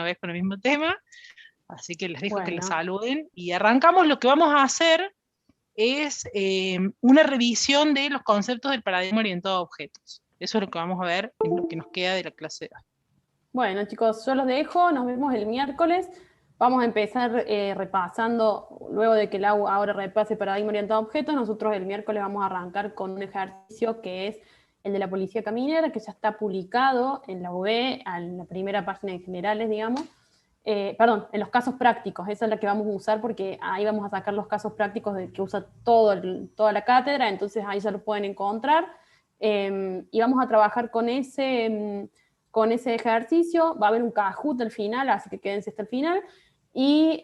vez con el mismo tema, así que les dejo que la Bueno, saluden, y arrancamos. Lo que vamos a hacer es una revisión de los conceptos del paradigma orientado a objetos. Eso es lo que vamos a ver en lo que nos queda de la clase de hoy. bueno, chicos, yo los dejo, nos vemos el miércoles. Vamos a empezar repasando, luego de que Lau ahora repase paradigma orientado a objetos, nosotros el miércoles vamos a arrancar con un ejercicio que es el de la policía caminera, que ya está publicado en la UB, en la primera página en generales, digamos. Perdón, en los casos prácticos, esa es la que vamos a usar porque ahí vamos a sacar los casos prácticos que usa toda la cátedra, entonces ahí ya lo pueden encontrar. Y vamos a trabajar con ese ejercicio. Va a haber un Kahoot al final, así que quédense hasta el final. Y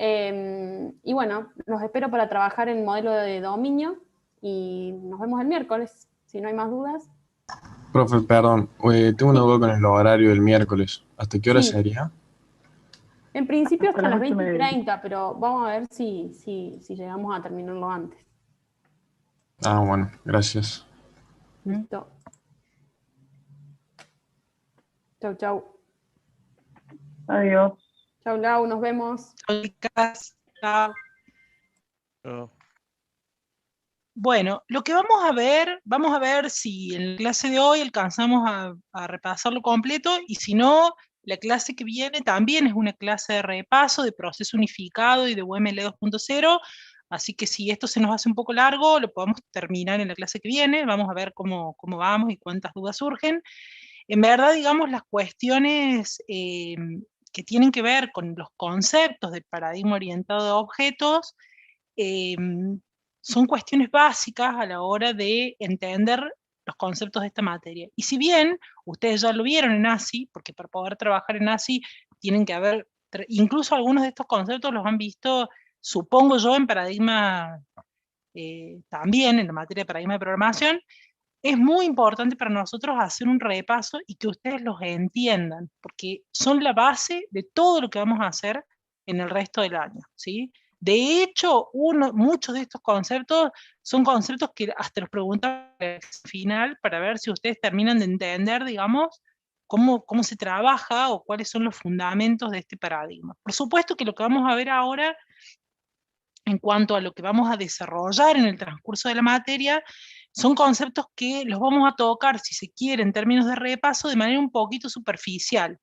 bueno, los espero para trabajar en modelo de dominio y nos vemos el miércoles, si no hay más dudas. Profe, perdón, tengo una Sí, duda con el horario del miércoles. ¿Hasta qué hora sí. sería? En principio hasta Hasta las las 8:30. 20:30, pero vamos a ver si llegamos a terminarlo antes. Ah, bueno, gracias. Listo. Chau, chau. Adiós. Chau, Lau, nos vemos. Chicas, chao. Bueno, lo que vamos a ver si en la clase de hoy alcanzamos a repasarlo completo, y si no, la clase que viene también es una clase de repaso de proceso unificado y de UML 2.0, así que si esto se nos hace un poco largo, lo podemos terminar en la clase que viene. Vamos a ver cómo vamos y cuántas dudas surgen. En verdad, digamos, las cuestiones que tienen que ver con los conceptos del paradigma orientado a objetos, son cuestiones básicas a la hora de entender los conceptos de esta materia. Y si bien ustedes ya lo vieron en ASI, porque para poder trabajar en ASI tienen que haber, incluso algunos de estos conceptos los han visto, supongo yo, en paradigma, también en la materia de paradigma de programación, es muy importante para nosotros hacer un repaso y que ustedes los entiendan, porque son la base de todo lo que vamos a hacer en el resto del año, ¿sí? De hecho, muchos de estos conceptos son conceptos que hasta los preguntamos al final para ver si ustedes terminan de entender, digamos, cómo se trabaja o cuáles son los fundamentos de este paradigma. Por supuesto que lo que vamos a ver ahora, en cuanto a lo que vamos a desarrollar en el transcurso de la materia, son conceptos que los vamos a tocar, si se quiere, en términos de repaso, de manera un poquito superficial.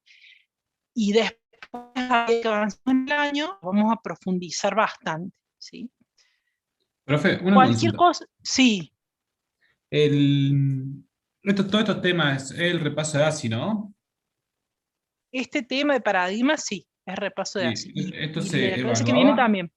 Y después, a medida que avanzamos en el año, vamos a profundizar bastante, ¿sí? Profe, una Cualquier consulta. cosa, sí. Todos estos temas, el repaso de ASI, ¿no? Este tema de paradigma, sí, es repaso de Y ASI. esto Y de la se clase que viene evaluaba. también.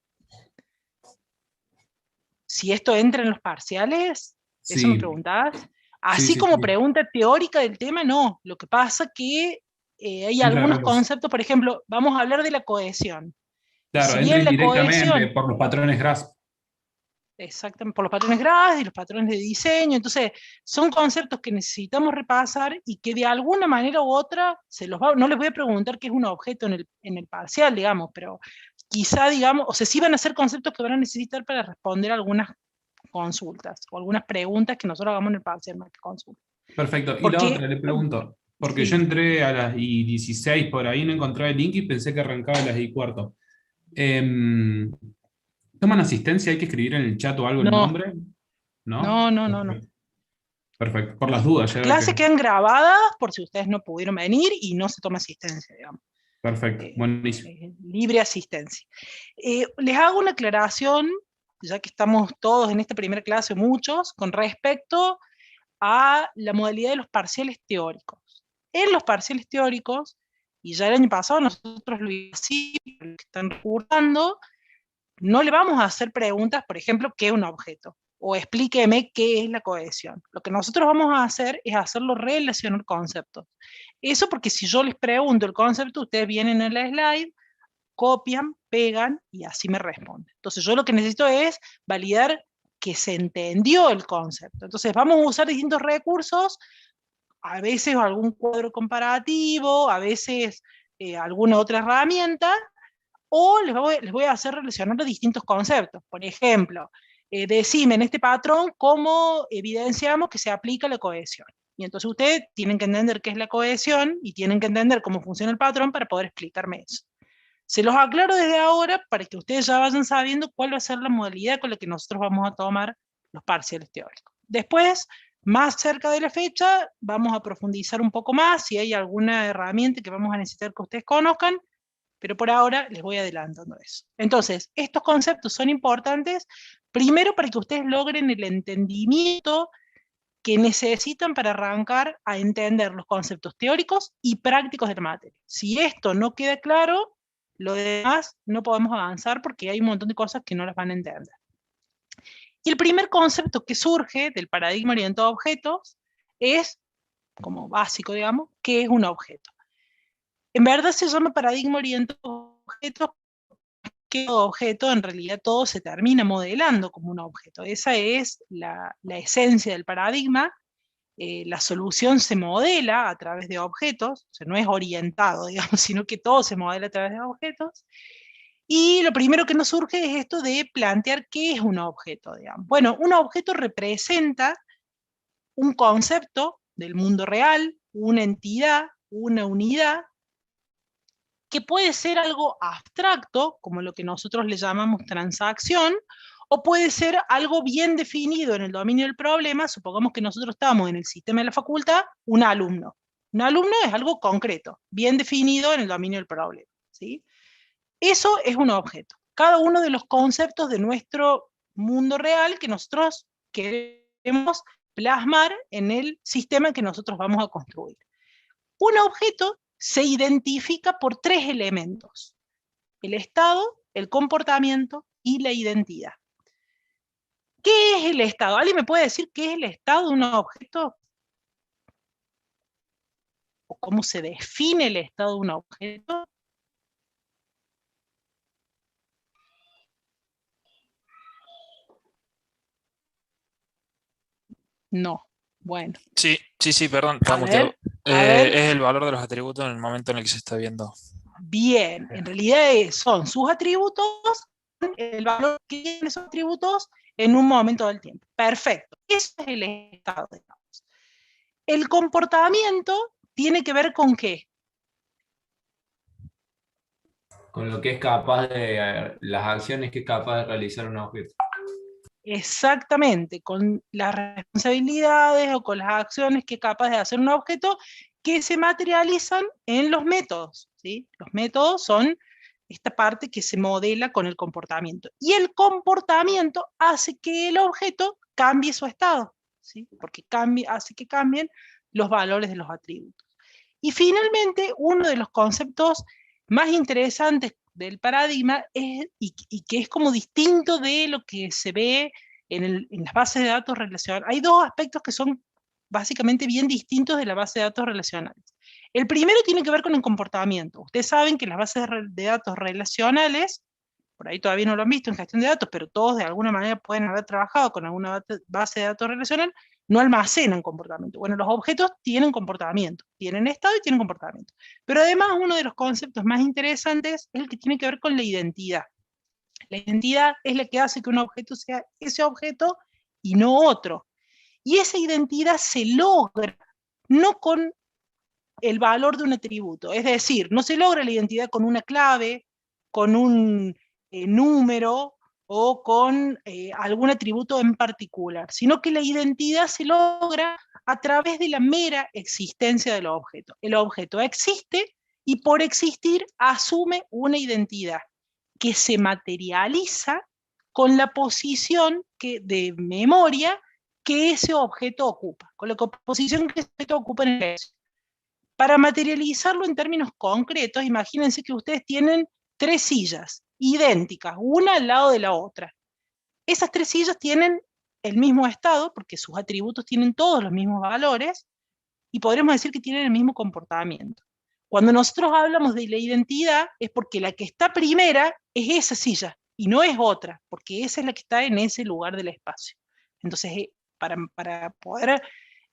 Si esto entra en los parciales, ¿eso me Sí, preguntabas? Así sí. como pregunta teórica del tema, no. Lo que pasa que hay Entra algunos conceptos, por ejemplo, vamos a hablar de la cohesión. Y claro, si entra bien la indirectamente cohesión, por los patrones GRASP. exactamente, por los patrones GRASS y los patrones de diseño, entonces son conceptos que necesitamos repasar y que de alguna manera u otra, no les voy a preguntar qué es un objeto en el parcial, digamos, pero quizá, digamos, o sea, sí van a ser conceptos que van a necesitar para responder algunas consultas o algunas preguntas que nosotros hagamos en el parcial, más que consultas. Perfecto. Y la Porque, otra, le pregunto, porque yo sí, entré a las I16 por ahí, no encontraba el link y pensé que arrancaba a las I4. ¿Toman asistencia? ¿Hay que escribir en el chat o algo el no, nombre? ¿No? no. Perfecto. Por las dudas, Las ya veo clases que. quedan grabadas por si ustedes no pudieron venir y no se toma asistencia, digamos. Perfecto, buenísimo. Libre asistencia. Les hago una aclaración, ya que estamos todos en esta primera clase, muchos, con respecto a la modalidad de los parciales teóricos. En los parciales teóricos, y ya el año pasado nosotros lo hicimos, los que están recordando, no le vamos a hacer preguntas, por ejemplo, ¿qué es un objeto? O explíqueme qué es la cohesión. Lo que nosotros vamos a hacer es hacerlo relacionar conceptos. Eso porque si yo les pregunto el concepto, ustedes vienen a la slide, copian, pegan y así me responden. Entonces yo lo que necesito es validar que se entendió el concepto. Entonces vamos a usar distintos recursos, a veces algún cuadro comparativo, a veces alguna otra herramienta, o les voy a hacer relacionar distintos conceptos. Por ejemplo, decime en este patrón cómo evidenciamos que se aplica la cohesión. Y entonces ustedes tienen que entender qué es la cohesión y tienen que entender cómo funciona el patrón para poder explicarme eso. Se los aclaro desde ahora para que ustedes ya vayan sabiendo cuál va a ser la modalidad con la que nosotros vamos a tomar los parciales teóricos. Después, más cerca de la fecha, vamos a profundizar un poco más, si hay alguna herramienta que vamos a necesitar que ustedes conozcan, pero por ahora les voy adelantando eso. Entonces, estos conceptos son importantes, primero para que ustedes logren el entendimiento que necesitan para arrancar a entender los conceptos teóricos y prácticos de la materia. Si esto no queda claro, lo demás no podemos avanzar porque hay un montón de cosas que no las van a entender. Y el primer concepto que surge del paradigma orientado a objetos es, como básico, digamos, ¿qué es un objeto? En verdad se llama paradigma orientado a objetos porque todo objeto, en realidad todo se termina modelando como un objeto. Esa es la esencia del paradigma. La solución se modela a través de objetos, o sea, no es orientado, digamos, sino que todo se modela a través de objetos. Y lo primero que nos surge es esto de plantear qué es un objeto, digamos. Bueno, un objeto representa un concepto del mundo real, una entidad, una unidad, que puede ser algo abstracto, como lo que nosotros le llamamos transacción, o puede ser algo bien definido en el dominio del problema. Supongamos que nosotros estamos en el sistema de la facultad, un alumno. Un alumno es algo concreto, bien definido en el dominio del problema, ¿sí? Eso es un objeto. Cada uno de los conceptos de nuestro mundo real que nosotros queremos plasmar en el sistema que nosotros vamos a construir. Un objeto se identifica por tres elementos: el estado, el comportamiento y la identidad. ¿Qué es el estado? ¿Alguien me puede decir qué es el estado de un objeto? ¿O cómo se define el estado de un objeto? No. Bueno. Sí, perdón, A ver. Es el valor de los atributos en el momento en el que se está viendo. Bien, en realidad son sus atributos, el valor que tienen esos atributos en un momento del tiempo. Perfecto. Eso es el estado, digamos. El comportamiento tiene que ver con ¿qué? Con lo que es capaz de, las acciones que es capaz de realizar un objeto. Exactamente, con las responsabilidades o con las acciones que es capaz de hacer un objeto que se materializan en los métodos, ¿sí? Los métodos son esta parte que se modela con el comportamiento. Y el comportamiento hace que el objeto cambie su estado, ¿sí? Porque hace que cambien los valores de los atributos. Y finalmente, uno de los conceptos más interesantes del paradigma es, y que es como distinto de lo que se ve en las bases de datos relacionales. Hay dos aspectos que son básicamente bien distintos de la base de datos relacionales. El primero tiene que ver con el comportamiento. Ustedes saben que las bases de datos relacionales, por ahí todavía no lo han visto en gestión de datos, pero todos de alguna manera pueden haber trabajado con alguna base de datos relacional, no almacenan comportamiento. Bueno, los objetos tienen comportamiento, tienen estado y tienen comportamiento. Pero además uno de los conceptos más interesantes es el que tiene que ver con la identidad. La identidad es la que hace que un objeto sea ese objeto y no otro. Y esa identidad se logra no con el valor de un atributo, es decir, no se logra la identidad con una clave, con un número o con algún atributo en particular, sino que la identidad se logra a través de la mera existencia del objeto. El objeto existe y por existir asume una identidad que se materializa con la posición de memoria que ese objeto ocupa, con la posición que ese objeto ocupa en el espacio. Para materializarlo en términos concretos, imagínense que ustedes tienen tres sillas idénticas, una al lado de la otra. Esas tres sillas tienen el mismo estado, porque sus atributos tienen todos los mismos valores, y podremos decir que tienen el mismo comportamiento. Cuando nosotros hablamos de la identidad, es porque la que está primera es esa silla, y no es otra, porque esa es la que está en ese lugar del espacio. Entonces, para poder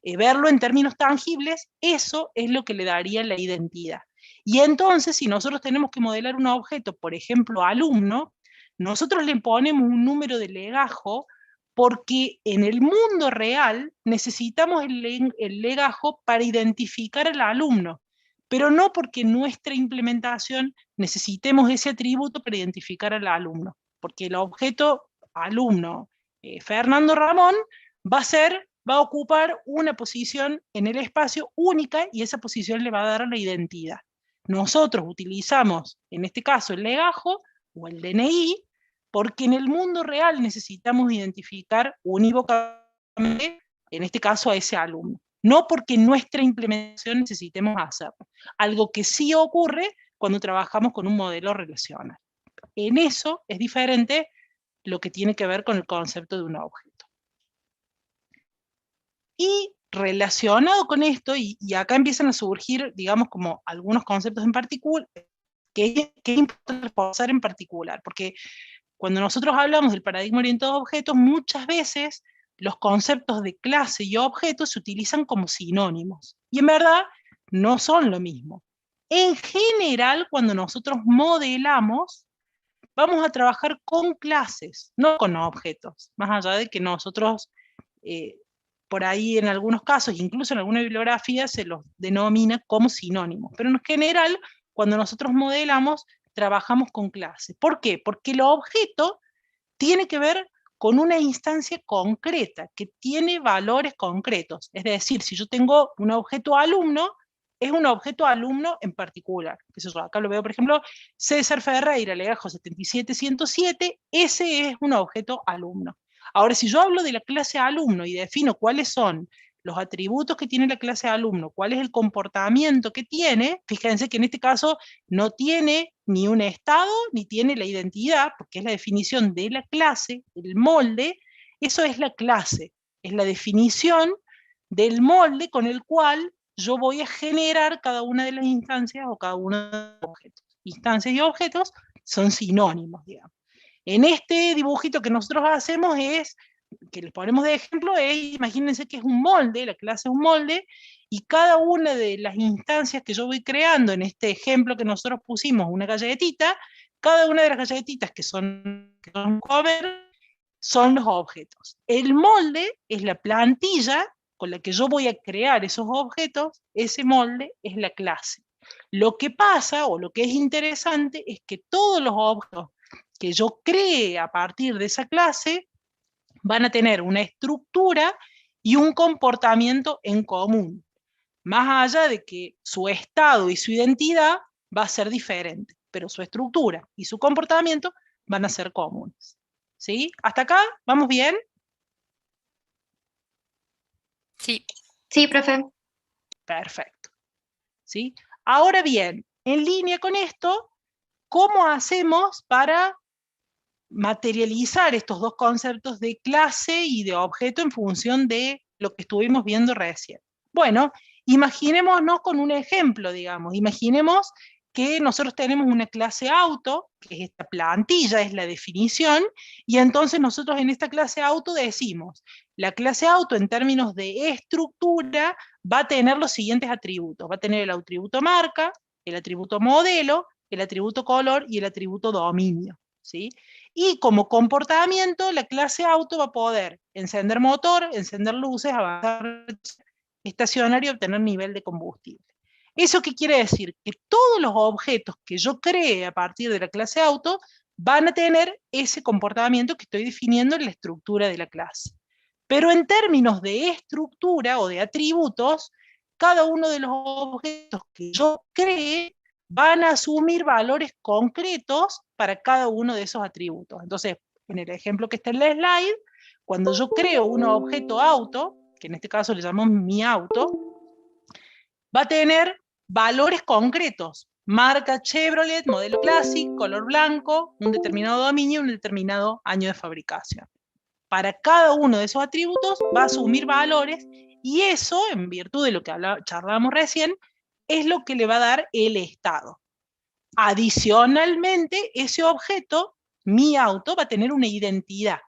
verlo en términos tangibles, eso es lo que le daría la identidad. Y entonces, si nosotros tenemos que modelar un objeto, por ejemplo, alumno, nosotros le ponemos un número de legajo porque en el mundo real necesitamos el legajo para identificar al alumno, pero no porque en nuestra implementación necesitemos ese atributo para identificar al alumno, porque el objeto alumno Fernando Ramón va a ocupar una posición en el espacio única y esa posición le va a dar la identidad. Nosotros utilizamos, en este caso, el legajo o el DNI, porque en el mundo real necesitamos identificar unívocamente, en este caso, a ese alumno. No porque en nuestra implementación necesitemos hacerlo. Algo que sí ocurre cuando trabajamos con un modelo relacional. En eso es diferente lo que tiene que ver con el concepto de un objeto. Y relacionado con esto, y acá empiezan a surgir, digamos, como algunos conceptos en particular, que es importante reforzar en particular, porque cuando nosotros hablamos del paradigma orientado a objetos, muchas veces los conceptos de clase y objeto se utilizan como sinónimos, y en verdad no son lo mismo. En general, cuando nosotros modelamos, vamos a trabajar con clases, no con objetos, más allá de que nosotros, por ahí en algunos casos, incluso en alguna bibliografía, se los denomina como sinónimos, pero en general, cuando nosotros modelamos, trabajamos con clases. ¿Por qué? Porque el objeto tiene que ver con una instancia concreta, que tiene valores concretos. Es decir, si yo tengo un objeto alumno, es un objeto alumno en particular. Acá lo veo, por ejemplo, César Ferreira, legajo 77107, ese es un objeto alumno. Ahora, si yo hablo de la clase alumno y defino cuáles son los atributos que tiene la clase alumno, cuál es el comportamiento que tiene, fíjense que en este caso no tiene ni un estado, ni tiene la identidad, porque es la definición de la clase, el molde, eso es la clase, es la definición del molde con el cual yo voy a generar cada una de las instancias o cada uno de los objetos. Instancias y objetos son sinónimos, digamos. En este dibujito que nosotros hacemos que les ponemos de ejemplo, imagínense que es un molde, la clase es un molde, y cada una de las instancias que yo voy creando, en este ejemplo que nosotros pusimos, una galletita, cada una de las galletitas que son cover, son los objetos. El molde es la plantilla con la que yo voy a crear esos objetos, ese molde es la clase. Lo que pasa, o lo que es interesante, es que todos los objetos que yo cree a partir de esa clase van a tener una estructura y un comportamiento en común, más allá de que su estado y su identidad va a ser diferente, pero su estructura y su comportamiento van a ser comunes. ¿Sí? ¿Hasta acá? ¿Vamos bien? Sí. Sí, profe. Perfecto. ¿Sí? Ahora bien, en línea con esto, ¿cómo hacemos para materializar estos dos conceptos de clase y de objeto en función de lo que estuvimos viendo recién? Bueno, imaginémonos con un ejemplo, digamos. Imaginemos que nosotros tenemos una clase auto, que es esta plantilla, es la definición, y entonces nosotros en esta clase auto decimos, la clase auto en términos de estructura va a tener los siguientes atributos. Va a tener el atributo marca, el atributo modelo, el atributo color y el atributo dominio, ¿sí? Y como comportamiento, la clase auto va a poder encender motor, encender luces, avanzar estacionario y obtener nivel de combustible. ¿Eso qué quiere decir? Que todos los objetos que yo cree a partir de la clase auto van a tener ese comportamiento que estoy definiendo en la estructura de la clase. Pero en términos de estructura o de atributos, cada uno de los objetos que yo cree van a asumir valores concretos para cada uno de esos atributos. Entonces, en el ejemplo que está en la slide, cuando yo creo un objeto auto, que en este caso le llamamos mi auto, va a tener valores concretos. Marca Chevrolet, modelo Classic, color blanco, un determinado dominio, un determinado año de fabricación. Para cada uno de esos atributos va a asumir valores y eso, en virtud de lo que charlábamos recién, es lo que le va a dar el estado. Adicionalmente, ese objeto, mi auto, va a tener una identidad.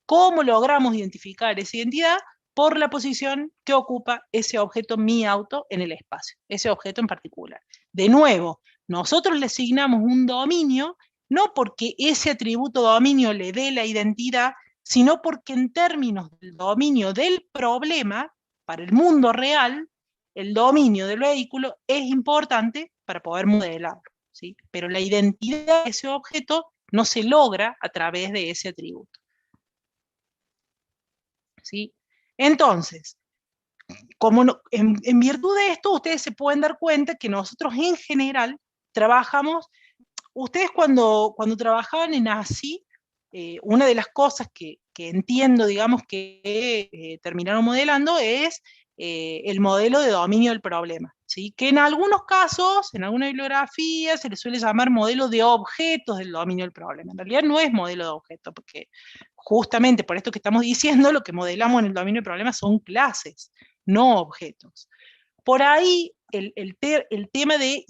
¿Cómo logramos identificar esa identidad? Por la posición que ocupa ese objeto, mi auto, en el espacio, ese objeto en particular. De nuevo, nosotros le asignamos un dominio, no porque ese atributo dominio le dé la identidad, sino porque en términos del dominio del problema, para el mundo real, el dominio del vehículo es importante para poder modelarlo, ¿sí? Pero la identidad de ese objeto no se logra a través de ese atributo, ¿sí? Entonces, en virtud de esto, ustedes se pueden dar cuenta que nosotros en general trabajamos, ustedes cuando trabajaban en ASI, una de las cosas que entiendo, digamos, que terminaron modelando es el modelo de dominio del problema, ¿sí? Que en algunos casos, en alguna bibliografía, se le suele llamar modelo de objetos del dominio del problema. En realidad no es modelo de objetos, porque justamente por esto que estamos diciendo, lo que modelamos en el dominio del problema son clases, no objetos. Por ahí, el tema de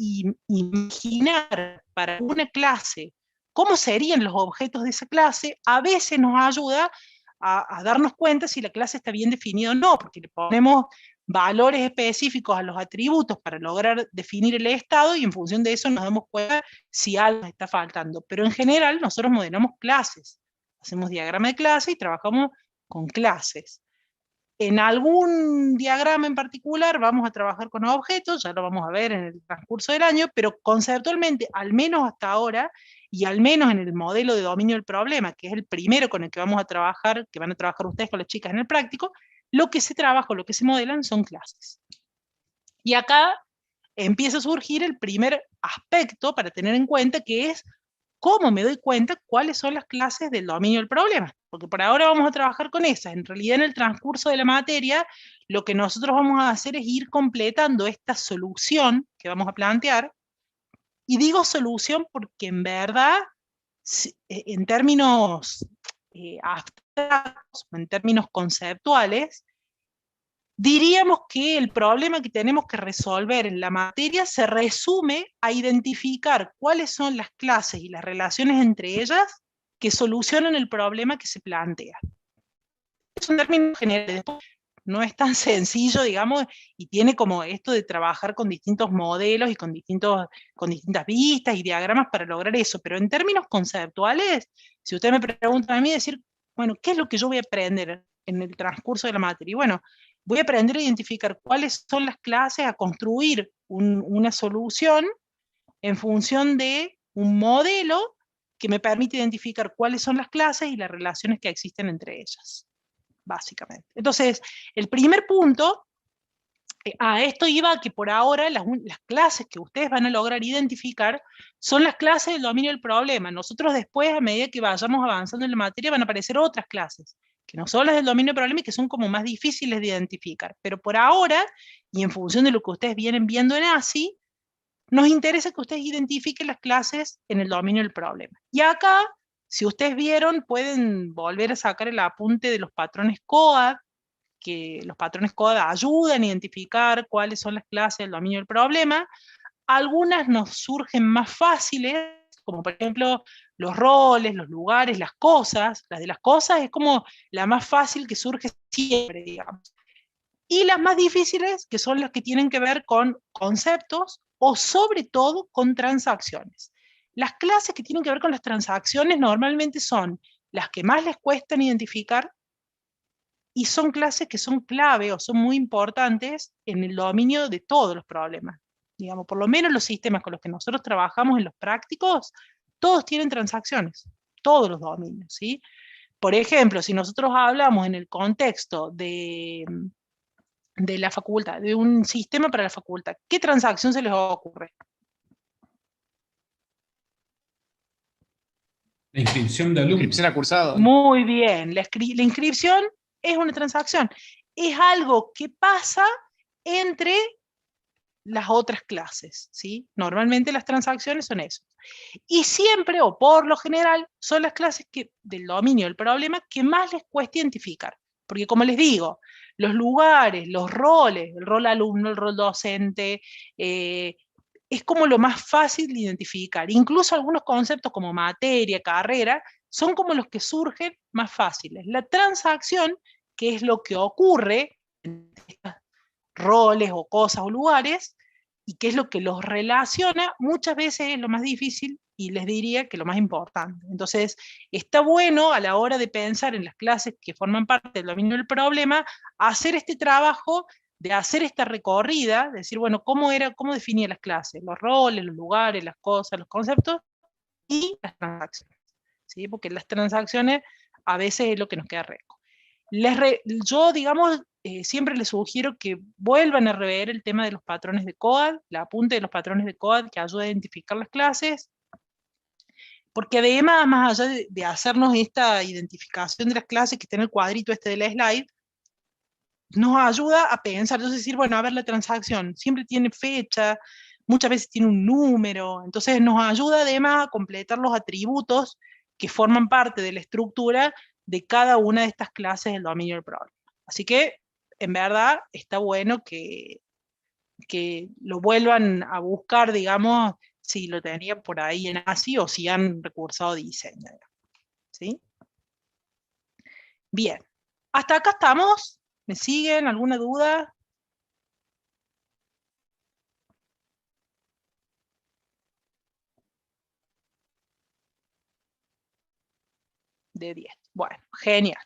imaginar para una clase cómo serían los objetos de esa clase, a veces nos ayuda a darnos cuenta si la clase está bien definida o no, porque le ponemos valores específicos a los atributos para lograr definir el estado, y en función de eso nos damos cuenta si algo está faltando. Pero en general nosotros modelamos clases, hacemos diagrama de clase y trabajamos con clases. En algún diagrama en particular vamos a trabajar con objetos, ya lo vamos a ver en el transcurso del año, pero conceptualmente, al menos hasta ahora, y al menos en el modelo de dominio del problema, que es el primero con el que vamos a trabajar, que van a trabajar ustedes con las chicas en el práctico, lo que se trabaja, lo que se modelan son clases. Y acá empieza a surgir el primer aspecto para tener en cuenta, que es cómo me doy cuenta cuáles son las clases del dominio del problema. Porque por ahora vamos a trabajar con esas. En realidad, en el transcurso de la materia, lo que nosotros vamos a hacer es ir completando esta solución que vamos a plantear. Y digo solución porque en verdad, en términos abstractos, en términos conceptuales, diríamos que el problema que tenemos que resolver en la materia se resume a identificar cuáles son las clases y las relaciones entre ellas que solucionan el problema que se plantea. Es un término general, no es tan sencillo, digamos, y tiene como esto de trabajar con distintos modelos y con distintas vistas y diagramas para lograr eso, pero en términos conceptuales, si usted me pregunta a mí, decir, bueno, ¿qué es lo que yo voy a aprender en el transcurso de la materia? Y bueno, voy a aprender a identificar cuáles son las clases, a construir una solución en función de un modelo que me permite identificar cuáles son las clases y las relaciones que existen entre ellas, básicamente. Entonces, el primer punto, a esto iba a que por ahora las clases que ustedes van a lograr identificar son las clases del dominio del problema. Nosotros después, a medida que vayamos avanzando en la materia, van a aparecer otras clases, que no son las del dominio del problema y que son como más difíciles de identificar. Pero por ahora, y en función de lo que ustedes vienen viendo en ASI, nos interesa que ustedes identifiquen las clases en el dominio del problema. Y acá, si ustedes vieron, pueden volver a sacar el apunte de los patrones COAD, que los patrones COAD ayudan a identificar cuáles son las clases del dominio del problema. Algunas nos surgen más fáciles, como por ejemplo los roles, los lugares, las cosas. Las de las cosas es como la más fácil que surge siempre, digamos. Y las más difíciles, que son las que tienen que ver con conceptos o sobre todo con transacciones. Las clases que tienen que ver con las transacciones normalmente son las que más les cuestan identificar y son clases que son clave o son muy importantes en el dominio de todos los problemas. Digamos, por lo menos los sistemas con los que nosotros trabajamos en los prácticos, todos tienen transacciones, todos los dominios, ¿sí? Por ejemplo, si nosotros hablamos en el contexto de la facultad, de un sistema para la facultad, ¿qué transacción se les ocurre? La inscripción de alumnos. Inscripción a cursado. Muy bien, la inscripción es una transacción. Es algo que pasa entre las otras clases, ¿sí? Normalmente las transacciones son eso. Y siempre, o por lo general, son las clases del dominio del problema que más les cuesta identificar. Porque como les digo, los lugares, los roles, el rol alumno, el rol docente, es como lo más fácil de identificar. Incluso algunos conceptos como materia, carrera, son como los que surgen más fáciles. La transacción, que es lo que ocurre en estos roles o cosas o lugares, y que es lo que los relaciona, muchas veces es lo más difícil y les diría que lo más importante. Entonces, está bueno a la hora de pensar en las clases que forman parte del dominio del problema, hacer este trabajo de hacer esta recorrida, decir, bueno, cómo definía las clases, los roles, los lugares, las cosas, los conceptos, y las transacciones, ¿sí? Porque las transacciones a veces es lo que nos queda reco. Yo, digamos, siempre les sugiero que vuelvan a rever el tema de los patrones de COAD, la apunte de los patrones de COAD que ayuda a identificar las clases, porque además, más allá de hacernos esta identificación de las clases que está en el cuadrito este de la slide, nos ayuda a pensar, entonces decir, bueno, a ver, la transacción siempre tiene fecha, muchas veces tiene un número, entonces nos ayuda además a completar los atributos que forman parte de la estructura de cada una de estas clases del dominio del problema. Así que, en verdad, está bueno que lo vuelvan a buscar, digamos, si lo tenían por ahí en ASI o si han recursado diseño. ¿Sí? Bien. Hasta acá estamos. ¿Me siguen? ¿Alguna duda? De 10. Bueno, genial.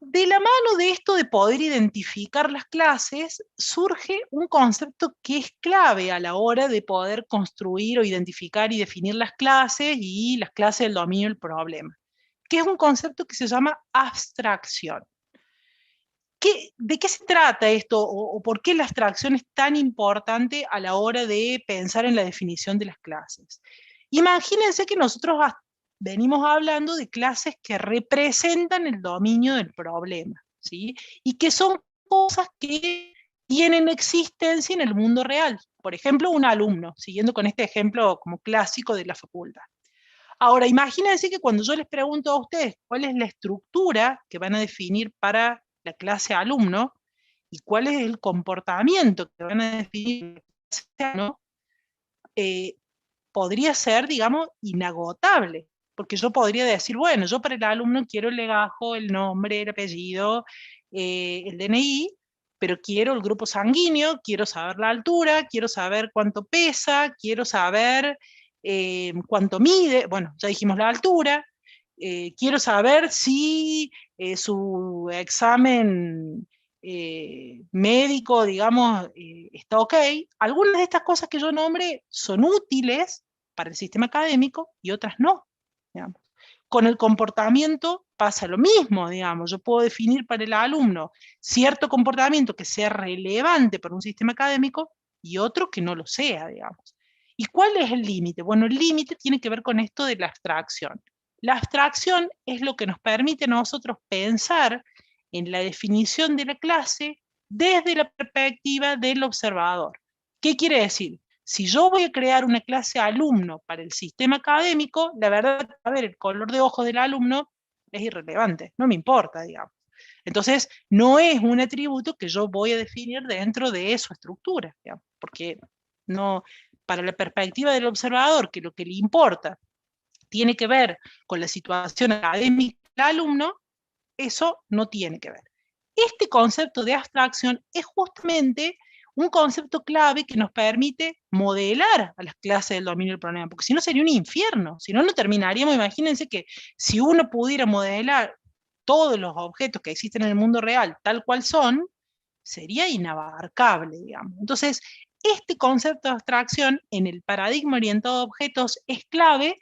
De la mano de esto de poder identificar las clases, surge un concepto que es clave a la hora de poder construir o identificar y definir las clases y las clases del dominio del problema, que es un concepto que se llama abstracción. ¿De qué se trata esto o por qué la abstracción es tan importante a la hora de pensar en la definición de las clases? Imagínense que nosotros venimos hablando de clases que representan el dominio del problema, ¿sí? Y que son cosas que tienen existencia en el mundo real. Por ejemplo, un alumno, siguiendo con este ejemplo como clásico de la facultad. Ahora, imagínense que cuando yo les pregunto a ustedes cuál es la estructura que van a definir para la clase alumno y cuál es el comportamiento que van a definir para la clase alumno, podría ser, digamos, inagotable. Porque yo podría decir, bueno, yo para el alumno quiero el legajo, el nombre, el apellido, el DNI, pero quiero el grupo sanguíneo, quiero saber la altura, quiero saber cuánto pesa, quiero saber cuánto mide, bueno, ya dijimos la altura, quiero saber si su examen médico, digamos, está ok. Algunas de estas cosas que yo nombré son útiles para el sistema académico y otras no, digamos. Con el comportamiento pasa lo mismo, digamos. Yo puedo definir para el alumno cierto comportamiento que sea relevante para un sistema académico y otro que no lo sea, digamos. ¿Y cuál es el límite? Bueno, el límite tiene que ver con esto de la abstracción. La abstracción es lo que nos permite a nosotros pensar en la definición de la clase desde la perspectiva del observador. ¿Qué quiere decir? Si yo voy a crear una clase alumno para el sistema académico, la verdad, a ver, el color de ojos del alumno es irrelevante, no me importa, digamos. Entonces, no es un atributo que yo voy a definir dentro de su estructura, digamos, porque no, para la perspectiva del observador, que lo que le importa tiene que ver con la situación académica del alumno, eso no tiene que ver. Este concepto de abstracción es justamente un concepto clave que nos permite modelar a las clases del dominio del problema, porque si no sería un infierno, si no, no terminaríamos. Imagínense que si uno pudiera modelar todos los objetos que existen en el mundo real tal cual son, sería inabarcable, digamos. Entonces, este concepto de abstracción en el paradigma orientado a objetos es clave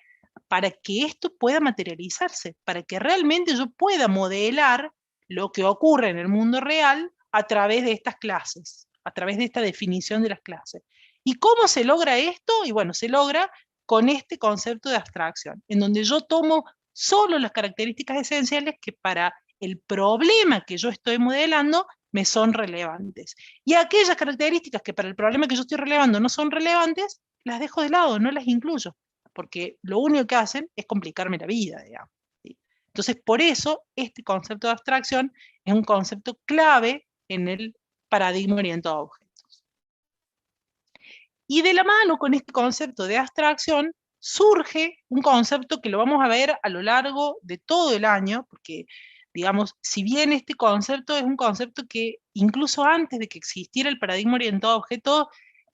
para que esto pueda materializarse, para que realmente yo pueda modelar lo que ocurre en el mundo real a través de estas clases, a través de esta definición de las clases. ¿Y cómo se logra esto? Y bueno, se logra con este concepto de abstracción, en donde yo tomo solo las características esenciales que para el problema que yo estoy modelando me son relevantes. Y aquellas características que para el problema que yo estoy relevando no son relevantes, las dejo de lado, no las incluyo, porque lo único que hacen es complicarme la vida, digamos. ¿Sí? Entonces, por eso, este concepto de abstracción es un concepto clave en el paradigma orientado a objetos. Y de la mano con este concepto de abstracción, surge un concepto que lo vamos a ver a lo largo de todo el año, porque, digamos, si bien este concepto es un concepto que incluso antes de que existiera el paradigma orientado a objetos,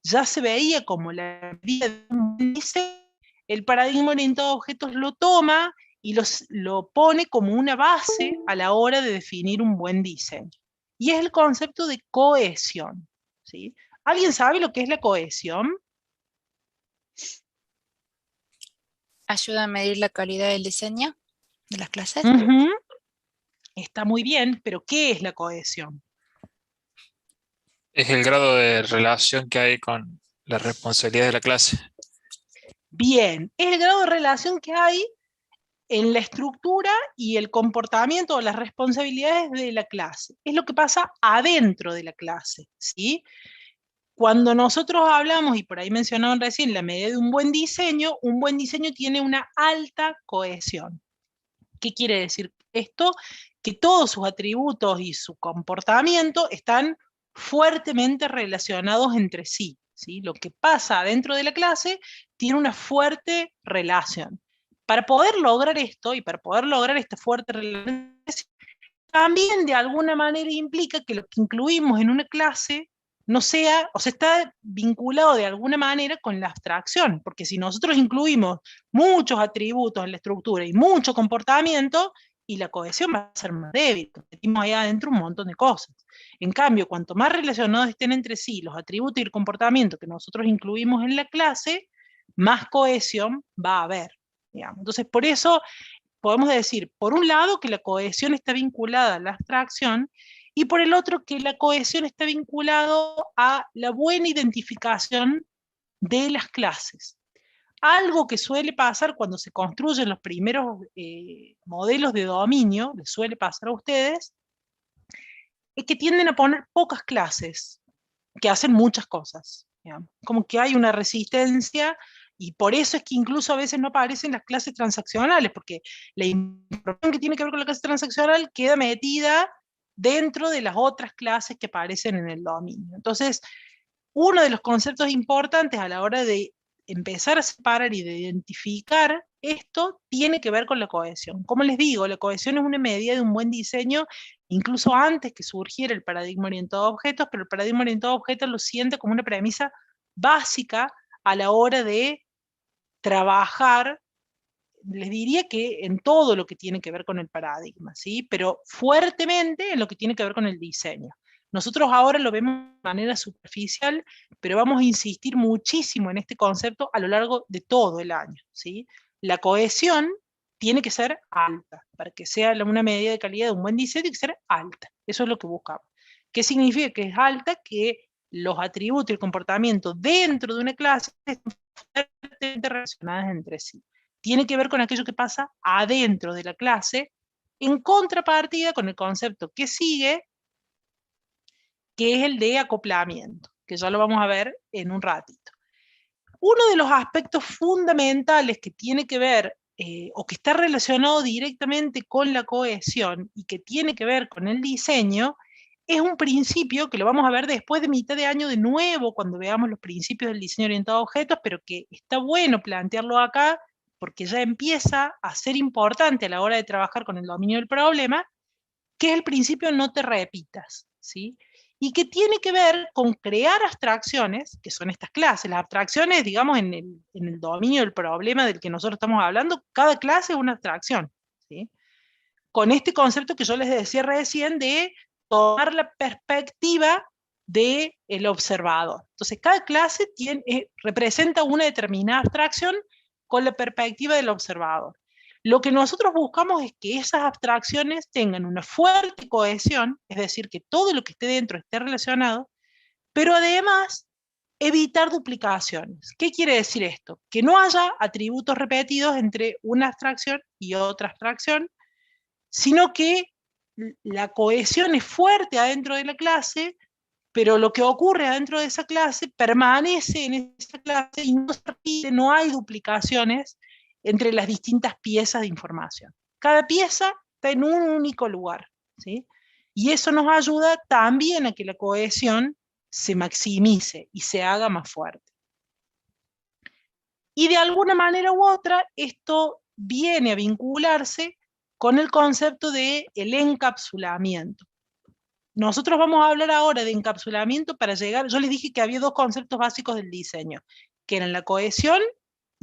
ya se veía como la medida de un índice el paradigma orientado a objetos lo toma y lo pone como una base a la hora de definir un buen diseño. Y es el concepto de cohesión, ¿sí? ¿Alguien sabe lo que es la cohesión? Ayuda a medir la calidad del diseño de las clases. Está muy bien, pero ¿qué es la cohesión? Es el grado de relación que hay con la responsabilidad de la clase. Bien, es el grado de relación que hay en la estructura y el comportamiento o las responsabilidades de la clase. Es lo que pasa adentro de la clase, ¿sí? Cuando nosotros hablamos, y por ahí mencionaban recién, la medida de un buen diseño tiene una alta cohesión. ¿Qué quiere decir esto? Que todos sus atributos y su comportamiento están fuertemente relacionados entre sí, ¿sí? Lo que pasa dentro de la clase tiene una fuerte relación. Para poder lograr esto y para poder lograr esta fuerte relación, también de alguna manera implica que lo que incluimos en una clase no sea, o sea, está vinculado de alguna manera con la abstracción, porque si nosotros incluimos muchos atributos en la estructura y mucho comportamiento, y la cohesión va a ser más débil, porque metimos ahí adentro un montón de cosas. En cambio, cuanto más relacionados estén entre sí los atributos y el comportamiento que nosotros incluimos en la clase, más cohesión va a haber, digamos. Entonces, por eso podemos decir, por un lado, que la cohesión está vinculada a la abstracción, y por el otro, que la cohesión está vinculado a la buena identificación de las clases. Algo que suele pasar cuando se construyen los primeros modelos de dominio, les suele pasar a ustedes, es que tienden a poner pocas clases que hacen muchas cosas, digamos. Como que hay una resistencia, y por eso es que incluso a veces no aparecen las clases transaccionales, porque la información que tiene que ver con la clase transaccional queda metida dentro de las otras clases que aparecen en el dominio. Entonces, uno de los conceptos importantes a la hora de empezar a separar y de identificar esto tiene que ver con la cohesión. Como les digo, la cohesión es una medida de un buen diseño, incluso antes que surgiera el paradigma orientado a objetos, pero el paradigma orientado a objetos lo siente como una premisa básica a la hora de trabajar, les diría que en todo lo que tiene que ver con el paradigma, ¿sí? Pero fuertemente en lo que tiene que ver con el diseño. Nosotros ahora lo vemos de manera superficial, pero vamos a insistir muchísimo en este concepto a lo largo de todo el año, ¿sí? La cohesión tiene que ser alta. Para que sea una medida de calidad de un buen diseño, tiene que ser alta. Eso es lo que buscamos. ¿Qué significa que es alta? Que los atributos y el comportamiento dentro de una clase están fuertemente relacionados entre sí. Tiene que ver con aquello que pasa adentro de la clase, en contrapartida con el concepto que sigue, que es el de acoplamiento, que ya lo vamos a ver en un ratito. Uno de los aspectos fundamentales que tiene que ver, o que está relacionado directamente con la cohesión y que tiene que ver con el diseño, es un principio que lo vamos a ver después de mitad de año de nuevo, cuando veamos los principios del diseño orientado a objetos, pero que está bueno plantearlo acá, porque ya empieza a ser importante a la hora de trabajar con el dominio del problema, que es el principio no te repitas, ¿sí? Y que tiene que ver con crear abstracciones, que son estas clases. Las abstracciones, digamos, en el dominio del problema del que nosotros estamos hablando, cada clase es una abstracción, ¿sí? Con este concepto que yo les decía recién de tomar la perspectiva del observador. Entonces, cada clase representa una determinada abstracción con la perspectiva del observador. Lo que nosotros buscamos es que esas abstracciones tengan una fuerte cohesión, es decir, que todo lo que esté dentro esté relacionado, pero además evitar duplicaciones. ¿Qué quiere decir esto? Que no haya atributos repetidos entre una abstracción y otra abstracción, sino que la cohesión es fuerte adentro de la clase, pero lo que ocurre adentro de esa clase permanece en esa clase y no se repite, no hay duplicaciones entre las distintas piezas de información. Cada pieza está en un único lugar, ¿sí? Y eso nos ayuda también a que la cohesión se maximice y se haga más fuerte. Y de alguna manera u otra, esto viene a vincularse con el concepto del encapsulamiento. Nosotros vamos a hablar ahora de encapsulamiento para llegar, yo les dije que había dos conceptos básicos del diseño, que eran la cohesión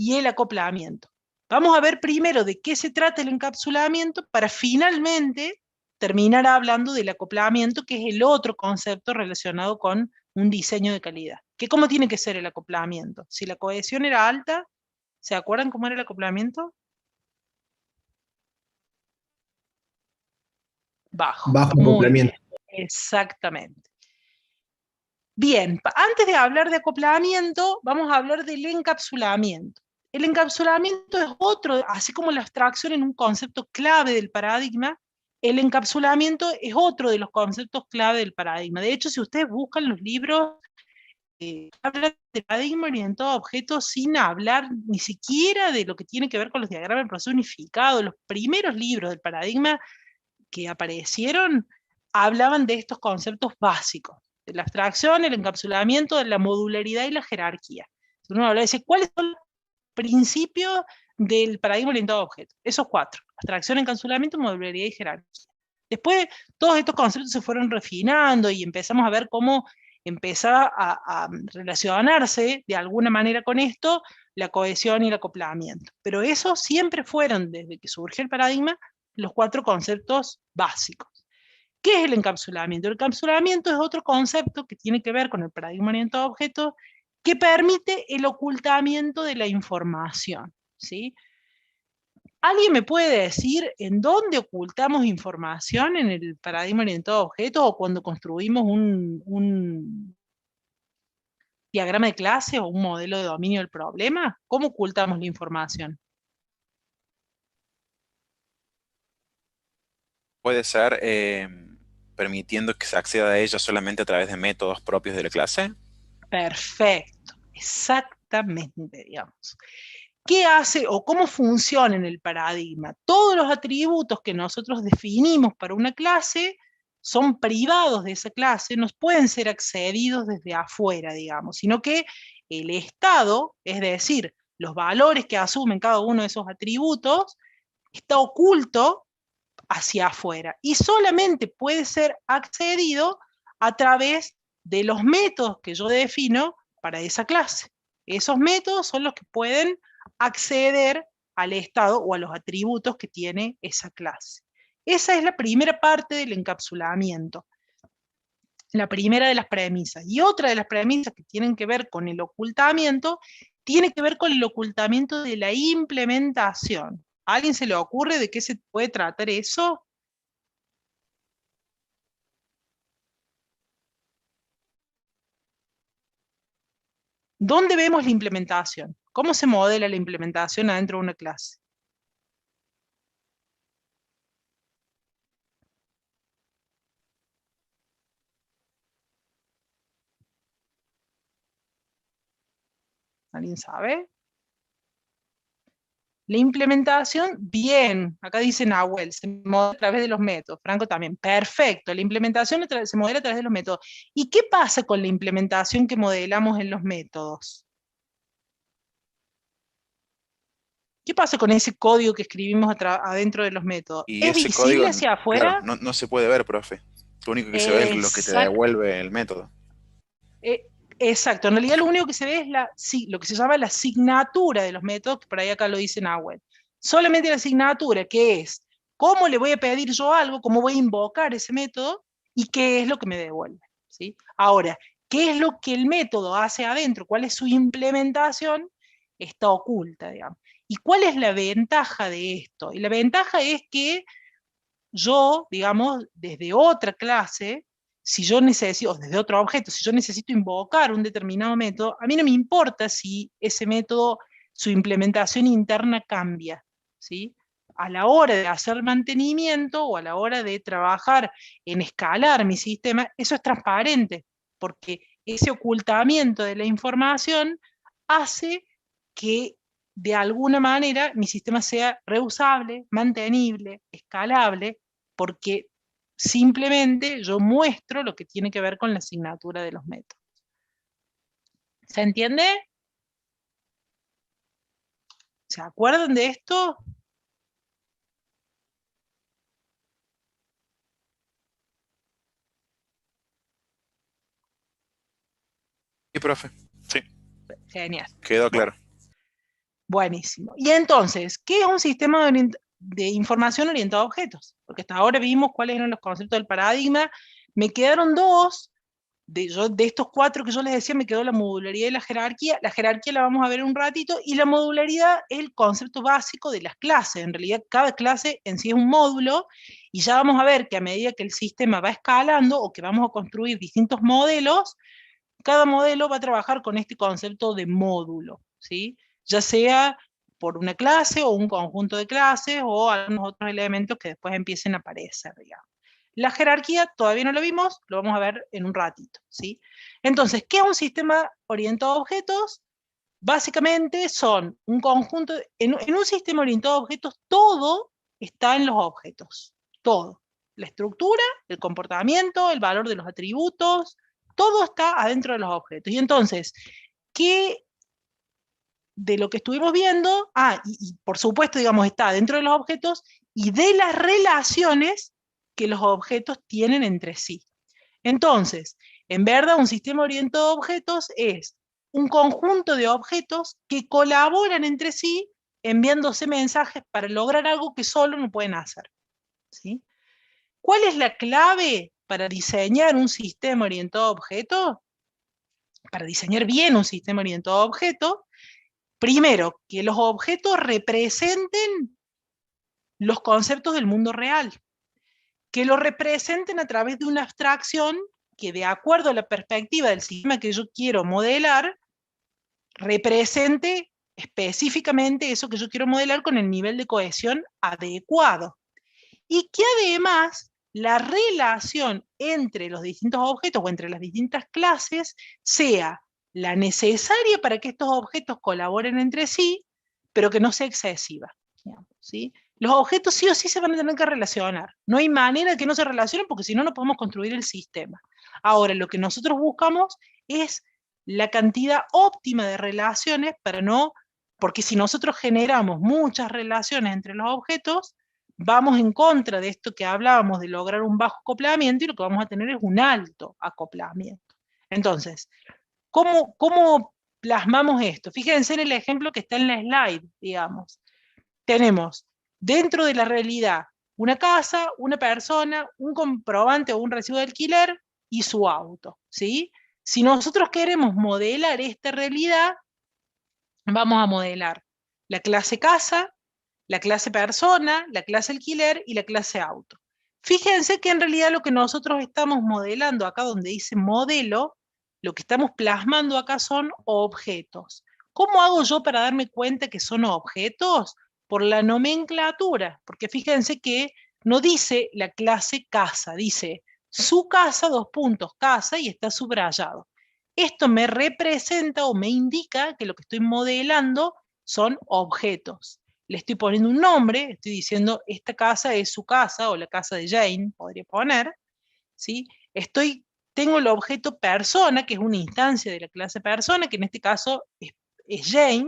y el acoplamiento. Vamos a ver primero de qué se trata el encapsulamiento para finalmente terminar hablando del acoplamiento, que es el otro concepto relacionado con un diseño de calidad. ¿Cómo tiene que ser el acoplamiento? Si la cohesión era alta, ¿se acuerdan cómo era el acoplamiento? Bajo. Bajo Muy acoplamiento. bien, exactamente. Bien, antes de hablar de acoplamiento, vamos a hablar del encapsulamiento. El encapsulamiento es otro, así como la abstracción en un concepto clave del paradigma, el encapsulamiento es otro de los conceptos clave del paradigma. De hecho, si ustedes buscan los libros, hablan de paradigma orientado a objetos sin hablar ni siquiera de lo que tiene que ver con los diagramas del proceso unificado. Los primeros libros del paradigma que aparecieron hablaban de estos conceptos básicos, de la abstracción, el encapsulamiento, de la modularidad y la jerarquía. Uno habla de decir, ¿cuáles son los principios del paradigma orientado a objetos? Esos 4, abstracción, encapsulamiento, modularidad y jerarquía. Después, todos estos conceptos se fueron refinando y empezamos a ver cómo empezaba a relacionarse de alguna manera con esto, la cohesión y el acoplamiento. Pero esos siempre fueron, desde que surgió el paradigma, los 4 conceptos básicos. ¿Qué es el encapsulamiento? El encapsulamiento es otro concepto que tiene que ver con el paradigma orientado a objetos que permite el ocultamiento de la información, ¿sí? ¿Alguien me puede decir en dónde ocultamos información en el paradigma orientado a objetos o cuando construimos un diagrama de clase o un modelo de dominio del problema? ¿Cómo ocultamos la información? Puede ser permitiendo que se acceda a ella solamente a través de métodos propios de la clase. Perfecto, exactamente, digamos. ¿Qué hace o cómo funciona en el paradigma? Todos los atributos que nosotros definimos para una clase son privados de esa clase, no pueden ser accedidos desde afuera, digamos, sino que el estado, es decir, los valores que asumen cada uno de esos atributos, está oculto hacia afuera y solamente puede ser accedido a través de los métodos que yo defino para esa clase. Esos métodos son los que pueden acceder al estado o a los atributos que tiene esa clase. Esa es la primera parte del encapsulamiento, la primera de las premisas. Y otra de las premisas que tienen que ver con el ocultamiento, tiene que ver con el ocultamiento de la implementación. ¿A alguien se le ocurre de qué se puede tratar eso? ¿Dónde vemos la implementación? ¿Cómo se modela la implementación adentro de una clase? ¿Alguien sabe? La implementación, bien, acá dice Nahuel, se modela a través de los métodos, Franco también, perfecto, la implementación se modela a través de los métodos. ¿Y qué pasa con la implementación que modelamos en los métodos? ¿Qué pasa con ese código que escribimos adentro de los métodos? Y ¿Es ese visible código, hacia afuera? claro, no se puede ver, profe. Lo único que se ve es lo que te devuelve el método. Exacto, en realidad lo único que se ve es lo que se llama la asignatura de los métodos, que por ahí acá lo dice Nahuel. Solamente la asignatura, que es cómo le voy a pedir yo algo, cómo voy a invocar ese método y qué es lo que me devuelve, ¿sí? Ahora, ¿qué es lo que el método hace adentro? ¿Cuál es su implementación? Está oculta, digamos. ¿Y cuál es la ventaja de esto? Y la ventaja es que yo, digamos, desde otra clase, si yo necesito, o desde otro objeto, si yo necesito invocar un determinado método, a mí no me importa si ese método, su implementación interna cambia, ¿sí? A la hora de hacer mantenimiento o a la hora de trabajar en escalar mi sistema, eso es transparente, porque ese ocultamiento de la información hace que de alguna manera mi sistema sea reusable, mantenible, escalable, porque simplemente yo muestro lo que tiene que ver con la asignatura de los métodos. ¿Se entiende? ¿Se acuerdan de esto? Sí, profe. Sí. Genial. Quedó claro. Buenísimo. Y entonces, ¿qué es un sistema de información orientado a objetos? Porque hasta ahora vimos cuáles eran los conceptos del paradigma. Me quedaron dos. De estos cuatro que yo les decía, me quedó la modularidad y la jerarquía. La jerarquía la vamos a ver en un ratito, y la modularidad es el concepto básico de las clases. En realidad, cada clase en sí es un módulo, y ya vamos a ver que a medida que el sistema va escalando, o que vamos a construir distintos modelos, cada modelo va a trabajar con este concepto de módulo, ¿sí? Ya sea por una clase, o un conjunto de clases, o algunos otros elementos que después empiecen a aparecer, digamos. La jerarquía todavía no lo vimos, lo vamos a ver en un ratito, ¿sí? Entonces, ¿qué es un sistema orientado a objetos? Básicamente son un conjunto, en un sistema orientado a objetos, todo está en los objetos, todo. La estructura, el comportamiento, el valor de los atributos, todo está adentro de los objetos. Y entonces, ¿qué de lo que estuvimos viendo? Y por supuesto, digamos, está dentro de los objetos y de las relaciones que los objetos tienen entre sí. Entonces, en verdad, un sistema orientado a objetos es un conjunto de objetos que colaboran entre sí enviándose mensajes para lograr algo que solo no pueden hacer, ¿sí? ¿Cuál es la clave para diseñar un sistema orientado a objetos? Para diseñar bien un sistema orientado a objetos, primero, que los objetos representen los conceptos del mundo real, que lo representen a través de una abstracción que, de acuerdo a la perspectiva del sistema que yo quiero modelar, represente específicamente eso que yo quiero modelar con el nivel de cohesión adecuado. Y que además la relación entre los distintos objetos o entre las distintas clases sea la necesaria para que estos objetos colaboren entre sí, pero que no sea excesiva, digamos, ¿sí? Los objetos sí o sí se van a tener que relacionar. No hay manera de que no se relacionen, porque si no, no podemos construir el sistema. Ahora, lo que nosotros buscamos es la cantidad óptima de relaciones porque si nosotros generamos muchas relaciones entre los objetos, vamos en contra de esto que hablábamos de lograr un bajo acoplamiento, y lo que vamos a tener es un alto acoplamiento. Entonces, ¿cómo plasmamos esto? Fíjense en el ejemplo que está en la slide, digamos. Tenemos dentro de la realidad una casa, una persona, un comprobante o un recibo de alquiler y su auto, ¿sí? Si nosotros queremos modelar esta realidad, vamos a modelar la clase casa, la clase persona, la clase alquiler y la clase auto. Fíjense que en realidad lo que nosotros estamos modelando acá donde dice modelo, lo que estamos plasmando acá son objetos. ¿Cómo hago yo para darme cuenta que son objetos? Por la nomenclatura, porque fíjense que no dice la clase casa, dice su casa, casa, y está subrayado. Esto me representa o me indica que lo que estoy modelando son objetos. Le estoy poniendo un nombre, estoy diciendo esta casa es su casa, o la casa de Jane, podría poner, ¿sí? Tengo el objeto persona, que es una instancia de la clase persona, que en este caso es Jane.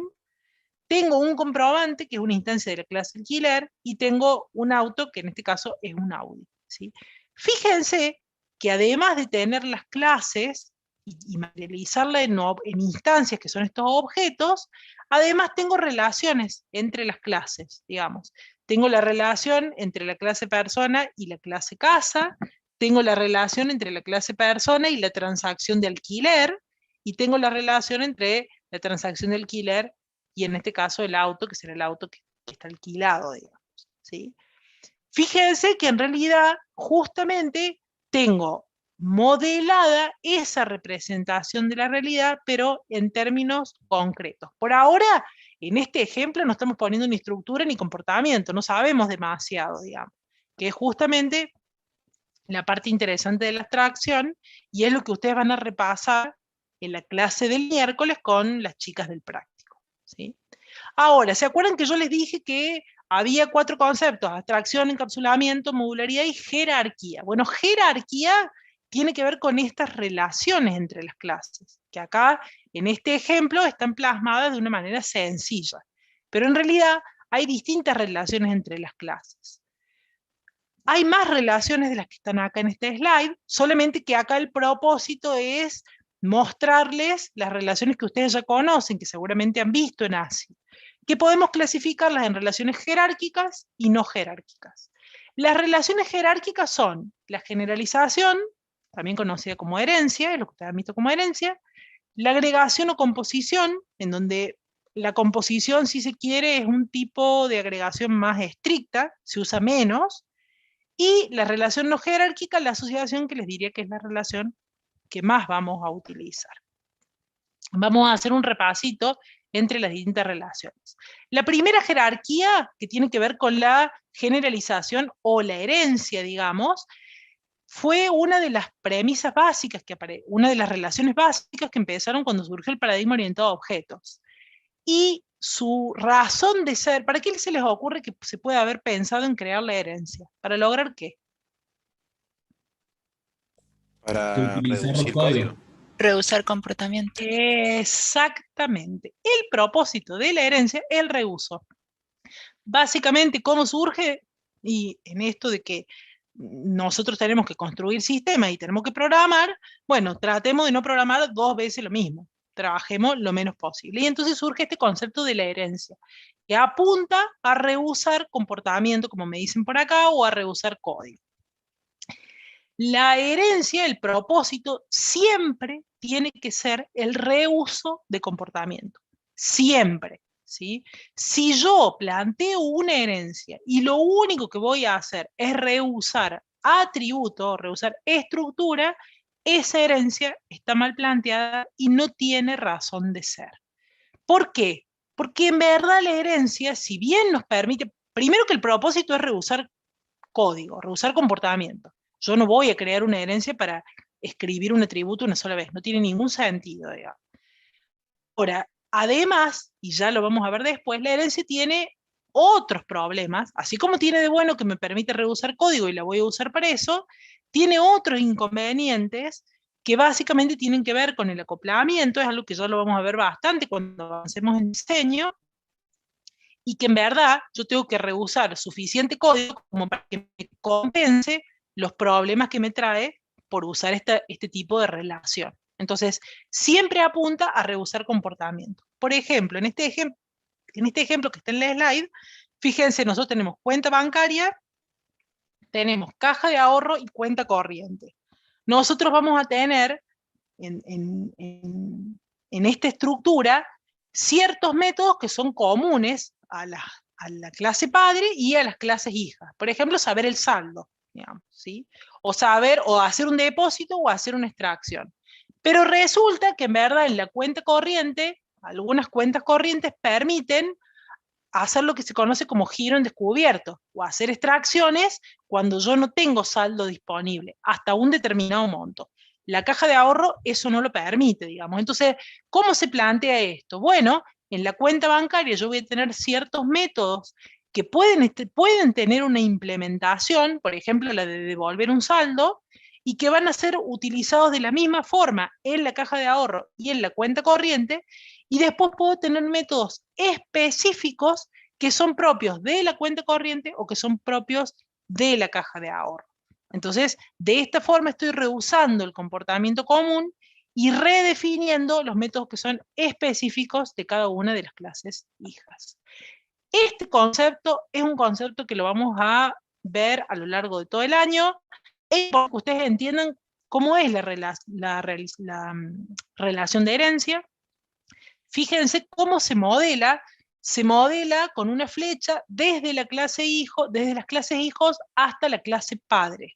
Tengo un comprobante, que es una instancia de la clase alquiler, y tengo un auto, que en este caso es un Audi, ¿sí? Fíjense que además de tener las clases y materializarla en instancias que son estos objetos, además tengo relaciones entre las clases, digamos. Tengo la relación entre la clase persona y la clase casa, tengo la relación entre la clase persona y la transacción de alquiler, y tengo la relación entre la transacción de alquiler y en este caso el auto, que será el auto que está alquilado, digamos, ¿sí? Fíjense que en realidad justamente tengo modelada esa representación de la realidad, pero en términos concretos. Por ahora, en este ejemplo no estamos poniendo ni estructura ni comportamiento, no sabemos demasiado, digamos, que es justamente la parte interesante de la abstracción, y es lo que ustedes van a repasar en la clase del miércoles con las chicas del práctico, ¿sí? Ahora, ¿se acuerdan que yo les dije que había 4 conceptos: abstracción, encapsulamiento, modularidad y jerarquía? Bueno, jerarquía tiene que ver con estas relaciones entre las clases, que acá en este ejemplo están plasmadas de una manera sencilla, pero en realidad hay distintas relaciones entre las clases. Hay más relaciones de las que están acá en este slide, solamente que acá el propósito es mostrarles las relaciones que ustedes ya conocen, que seguramente han visto en ASI. que podemos clasificarlas en relaciones jerárquicas y no jerárquicas. Las relaciones jerárquicas son la generalización, también conocida como herencia, es lo que ustedes han visto como herencia, la agregación o composición, en donde la composición, si se quiere, es un tipo de agregación más estricta, se usa menos, y la relación no jerárquica, la asociación, que les diría que es la relación que más vamos a utilizar. Vamos a hacer un repasito entre las distintas relaciones. La primera jerarquía, que tiene que ver con la generalización o la herencia, digamos, fue una de las premisas básicas, una de las relaciones básicas que empezaron cuando surgió el paradigma orientado a objetos. Y su razón de ser, ¿para qué se les ocurre que se puede haber pensado en crear la herencia? ¿Para lograr qué? Para Utilizar reducir código. código. Reusar comportamiento. Exactamente. El propósito de la herencia es el reuso. Básicamente, ¿cómo surge? Y en esto de que nosotros tenemos que construir sistemas y tenemos que programar, bueno, tratemos de no programar 2 veces lo mismo. Trabajemos lo menos posible. Y entonces surge este concepto de la herencia, que apunta a reusar comportamiento, como me dicen por acá, o a reusar código. La herencia, el propósito, siempre tiene que ser el reuso de comportamiento. Siempre. ¿Sí? Si yo planteo una herencia y lo único que voy a hacer es reusar atributo, reusar estructura, esa herencia está mal planteada y no tiene razón de ser. ¿Por qué? Porque en verdad la herencia, si bien nos permite, primero que el propósito es reusar código, reusar comportamiento. Yo no voy a crear una herencia para escribir un atributo una sola vez, no tiene ningún sentido, digamos. Ahora, además, y ya lo vamos a ver después, la herencia tiene otros problemas, así como tiene de bueno que me permite reusar código y la voy a usar para eso, tiene otros inconvenientes que básicamente tienen que ver con el acoplamiento, es algo que ya lo vamos a ver bastante cuando avancemos en diseño, y que en verdad yo tengo que reusar suficiente código como para que me compense los problemas que me trae por usar este tipo de relación. Entonces, siempre apunta a reusar comportamiento. Por ejemplo, en este ejemplo que está en la slide, fíjense, nosotros tenemos cuenta bancaria, tenemos caja de ahorro y cuenta corriente. Nosotros vamos a tener en esta estructura ciertos métodos que son comunes a la clase padre y a las clases hijas. Por ejemplo, saber el saldo, digamos, ¿sí? O saber, o hacer un depósito o hacer una extracción. Pero resulta que en verdad en la cuenta corriente, algunas cuentas corrientes permiten hacer lo que se conoce como giro en descubierto, o hacer extracciones cuando yo no tengo saldo disponible, hasta un determinado monto. La caja de ahorro eso no lo permite, digamos. Entonces, ¿cómo se plantea esto? Bueno, en la cuenta bancaria yo voy a tener ciertos métodos que pueden tener una implementación, por ejemplo, la de devolver un saldo, y que van a ser utilizados de la misma forma en la caja de ahorro y en la cuenta corriente, y después puedo tener métodos específicos que son propios de la cuenta corriente o que son propios de la caja de ahorro. Entonces, de esta forma estoy reusando el comportamiento común y redefiniendo los métodos que son específicos de cada una de las clases hijas. Este concepto es un concepto que lo vamos a ver a lo largo de todo el año, es para que ustedes entiendan cómo es la relación de herencia. Fíjense cómo se modela con una flecha desde la clase hijo, desde las clases hijos hasta la clase padre.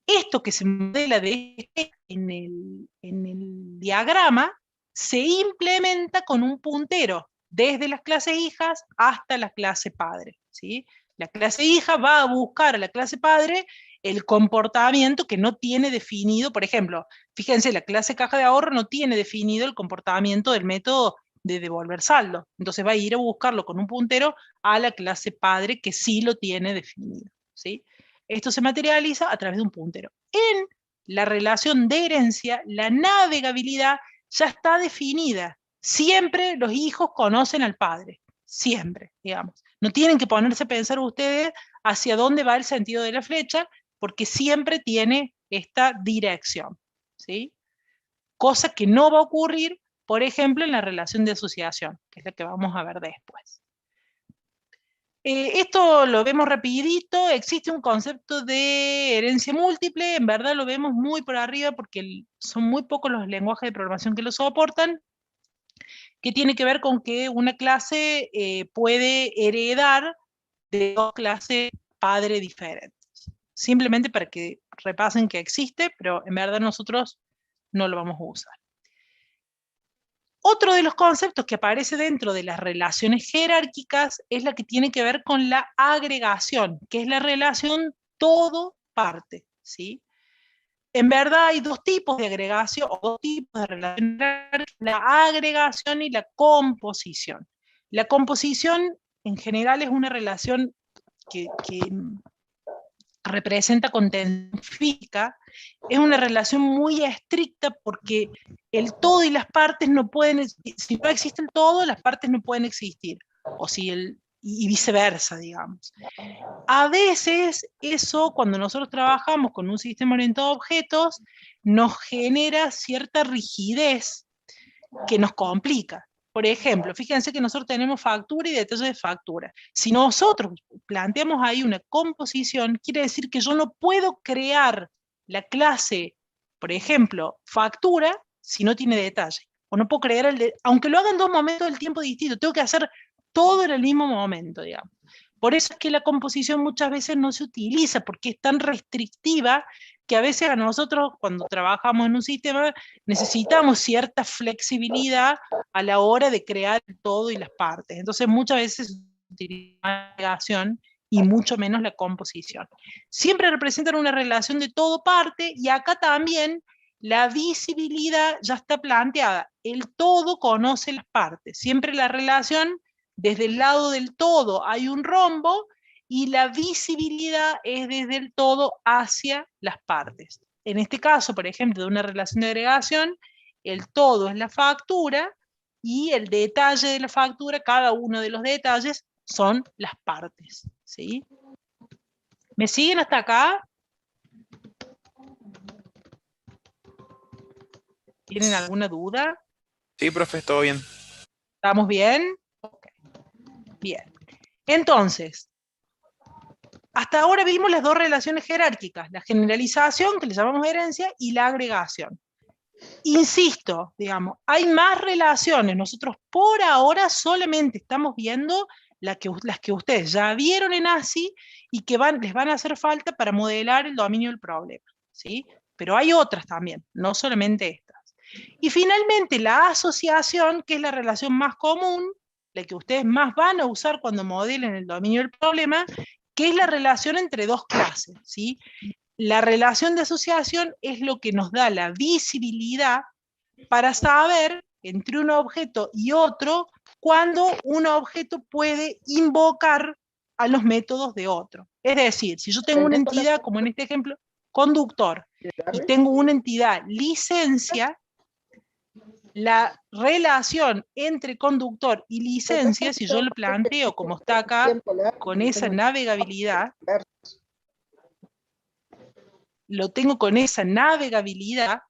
Esto que se modela en el diagrama se implementa con un puntero desde las clases hijas hasta la clase padre, ¿sí? La clase hija va a buscar a la clase padre el comportamiento que no tiene definido. Por ejemplo, fíjense, la clase caja de ahorro no tiene definido el comportamiento del método de devolver saldo. Entonces va a ir a buscarlo con un puntero a la clase padre que sí lo tiene definido, ¿sí? Esto se materializa a través de un puntero. En la relación de herencia, la navegabilidad ya está definida. Siempre los hijos conocen al padre, siempre, digamos. No tienen que ponerse a pensar ustedes hacia dónde va el sentido de la flecha, porque siempre tiene esta dirección, ¿sí? Cosa que no va a ocurrir, por ejemplo, en la relación de asociación, que es la que vamos a ver después. Esto lo vemos rapidito, existe un concepto de herencia múltiple, en verdad lo vemos muy por arriba porque son muy pocos los lenguajes de programación que lo soportan, que tiene que ver con que una clase puede heredar de dos clases padre diferentes. Simplemente para que repasen que existe, pero en verdad nosotros no lo vamos a usar. Otro de los conceptos que aparece dentro de las relaciones jerárquicas es la que tiene que ver con la agregación, que es la relación todo-parte, ¿sí? En verdad hay dos tipos de agregación, o dos tipos de relaciones jerárquicas, la agregación y la composición. La composición, en general, es una relación que representa contención física, es una relación muy estricta porque el todo y las partes no pueden, si no existe el todo, las partes no pueden existir, o si y viceversa, digamos. A veces eso, cuando nosotros trabajamos con un sistema orientado a objetos, nos genera cierta rigidez que nos complica. Por ejemplo, fíjense que nosotros tenemos factura y detalles de factura. Si nosotros planteamos ahí una composición, quiere decir que yo no puedo crear la clase, por ejemplo, factura, si no tiene detalle. O no puedo crear aunque lo haga en dos momentos del tiempo distintos, tengo que hacer todo en el mismo momento, digamos. Por eso es que la composición muchas veces no se utiliza, porque es tan restrictiva que a veces a nosotros, cuando trabajamos en un sistema, necesitamos cierta flexibilidad a la hora de crear el todo y las partes. Entonces muchas veces se utiliza la agregación y mucho menos la composición. Siempre representan una relación de todo-parte, y acá también la visibilidad ya está planteada. El todo conoce las partes. Siempre la relación, desde el lado del todo hay un rombo, y la visibilidad es desde el todo hacia las partes. En este caso, por ejemplo, de una relación de agregación, el todo es la factura, y el detalle de la factura, cada uno de los detalles, son las partes, ¿sí? ¿Me siguen hasta acá? ¿Tienen alguna duda? Sí, profe, todo bien. ¿Estamos bien? Okay. Bien. Entonces, hasta ahora vimos las dos relaciones jerárquicas, la generalización, que le llamamos herencia, y la agregación. Insisto, digamos, hay más relaciones. Nosotros por ahora solamente estamos viendo las que ustedes ya vieron en ASCII y que les van a hacer falta para modelar el dominio del problema, ¿sí? Pero hay otras también, no solamente estas. Y finalmente la asociación, que es la relación más común, la que ustedes más van a usar cuando modelen el dominio del problema, que es la relación entre dos clases, ¿sí? La relación de asociación es lo que nos da la visibilidad para saber entre un objeto y otro cuando un objeto puede invocar a los métodos de otro. Es decir, si yo tengo una entidad, como en este ejemplo, conductor, y tengo una entidad licencia, la relación entre conductor y licencia, si yo lo planteo como está acá, con esa navegabilidad, lo tengo con esa navegabilidad,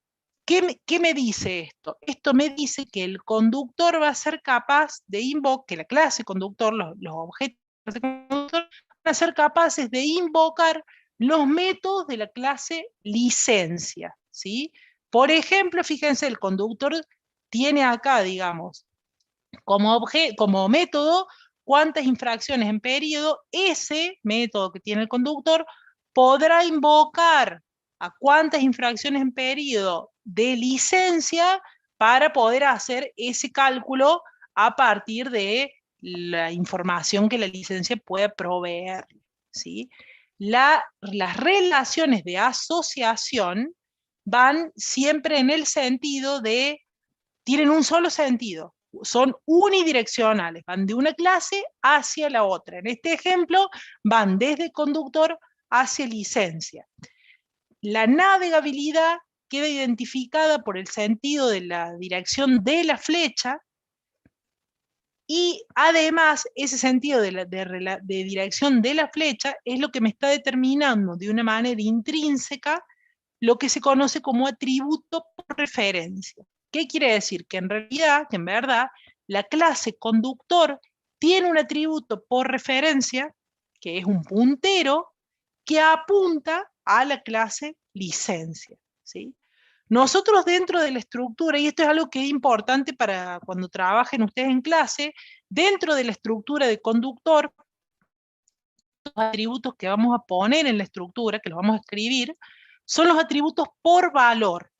¿qué me dice esto? Esto me dice que el conductor va a ser capaz de invocar, que la clase conductor, los objetos de conductor, van a ser capaces de invocar los métodos de la clase licencia, ¿sí? Por ejemplo, fíjense, el conductor tiene acá, digamos, como método, cuántas infracciones en periodo. Ese método que tiene el conductor podrá invocar a cuántas infracciones en periodo de licencia para poder hacer ese cálculo a partir de la información que la licencia pueda proveer, ¿sí? Las relaciones de asociación van siempre en el sentido de, tienen un solo sentido, son unidireccionales, van de una clase hacia la otra. En este ejemplo, van desde conductor hacia licencia. La navegabilidad queda identificada por el sentido de la dirección de la flecha, y además ese sentido de dirección de la flecha es lo que me está determinando de una manera intrínseca lo que se conoce como atributo por referencia. ¿Qué quiere decir? Que en realidad, que en verdad, la clase conductor tiene un atributo por referencia, que es un puntero, que apunta a la clase licencia, ¿sí? Nosotros dentro de la estructura, y esto es algo que es importante para cuando trabajen ustedes en clase, dentro de la estructura de conductor, los atributos que vamos a poner en la estructura, que los vamos a escribir, son los atributos por valor.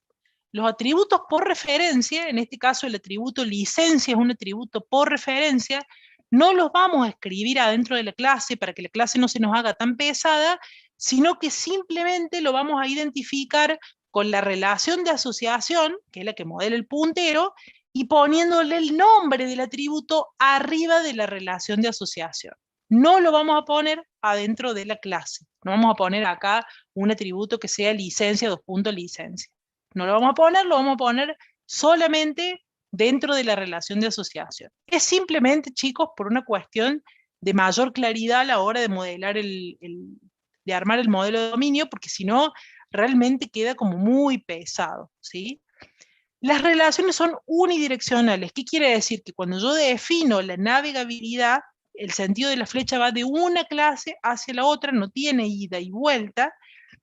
Los atributos por referencia, en este caso el atributo licencia es un atributo por referencia, no los vamos a escribir adentro de la clase para que la clase no se nos haga tan pesada, sino que simplemente lo vamos a identificar con la relación de asociación, que es la que modela el puntero, y poniéndole el nombre del atributo arriba de la relación de asociación. No lo vamos a poner adentro de la clase. No vamos a poner acá un atributo que sea licencia, dos puntos licencia. No lo vamos a poner solamente dentro de la relación de asociación. Es simplemente, chicos, por una cuestión de mayor claridad a la hora de modelar de armar el modelo de dominio, porque si no, realmente queda como muy pesado, ¿sí? Las relaciones son unidireccionales. ¿Qué quiere decir? Que cuando yo defino la navegabilidad, el sentido de la flecha va de una clase hacia la otra, no tiene ida y vuelta,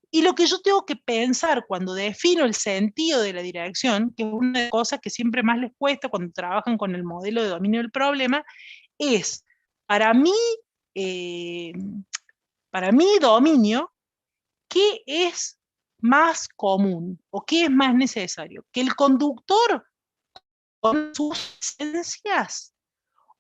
y lo que yo tengo que pensar cuando defino el sentido de la dirección, que es una de las cosas que siempre más les cuesta cuando trabajan con el modelo de dominio del problema, es, para mí dominio, ¿qué es más común o qué es más necesario? ¿Que el conductor conozca sus licencias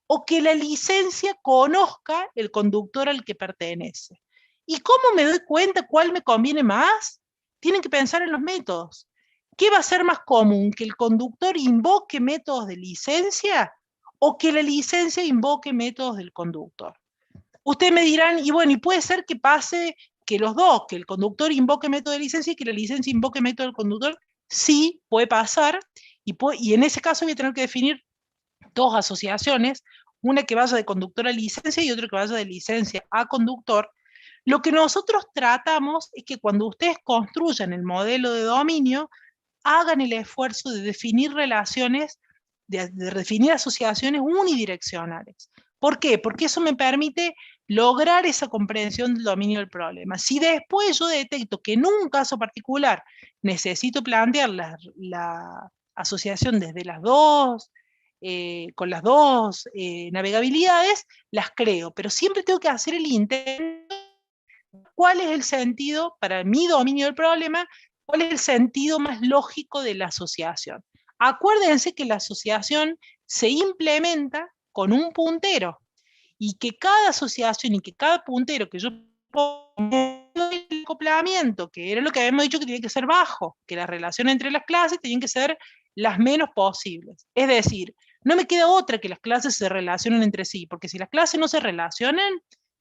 o que la licencia conozca el conductor al que pertenece? ¿Y cómo me doy cuenta cuál me conviene más? Tienen que pensar en los métodos. ¿Qué va a ser más común? ¿Que el conductor invoque métodos de licencia o que la licencia invoque métodos del conductor? Ustedes me dirán, y bueno, y puede ser que pase que los dos, que el conductor invoque método de licencia y que la licencia invoque método del conductor. Sí, puede pasar, y en ese caso voy a tener que definir dos asociaciones, una que vaya de conductor a licencia y otra que vaya de licencia a conductor. Lo que nosotros tratamos es que cuando ustedes construyan el modelo de dominio, hagan el esfuerzo de definir relaciones, de definir asociaciones unidireccionales. ¿Por qué? Porque eso me permite lograr esa comprensión del dominio del problema. Si después yo detecto que en un caso particular necesito plantear la asociación desde las dos, con las dos navegabilidades, las creo, pero siempre tengo que hacer el intento. ¿Cuál es el sentido, para mi dominio del problema, cuál es el sentido más lógico de la asociación? Acuérdense que la asociación se implementa con un puntero, y que cada asociación y que cada puntero que yo pongo el acoplamiento, que era lo que habíamos dicho que tiene que ser bajo, que la relación entre las clases tienen que ser las menos posibles. Es decir, no me queda otra que las clases se relacionen entre sí, porque si las clases no se relacionan,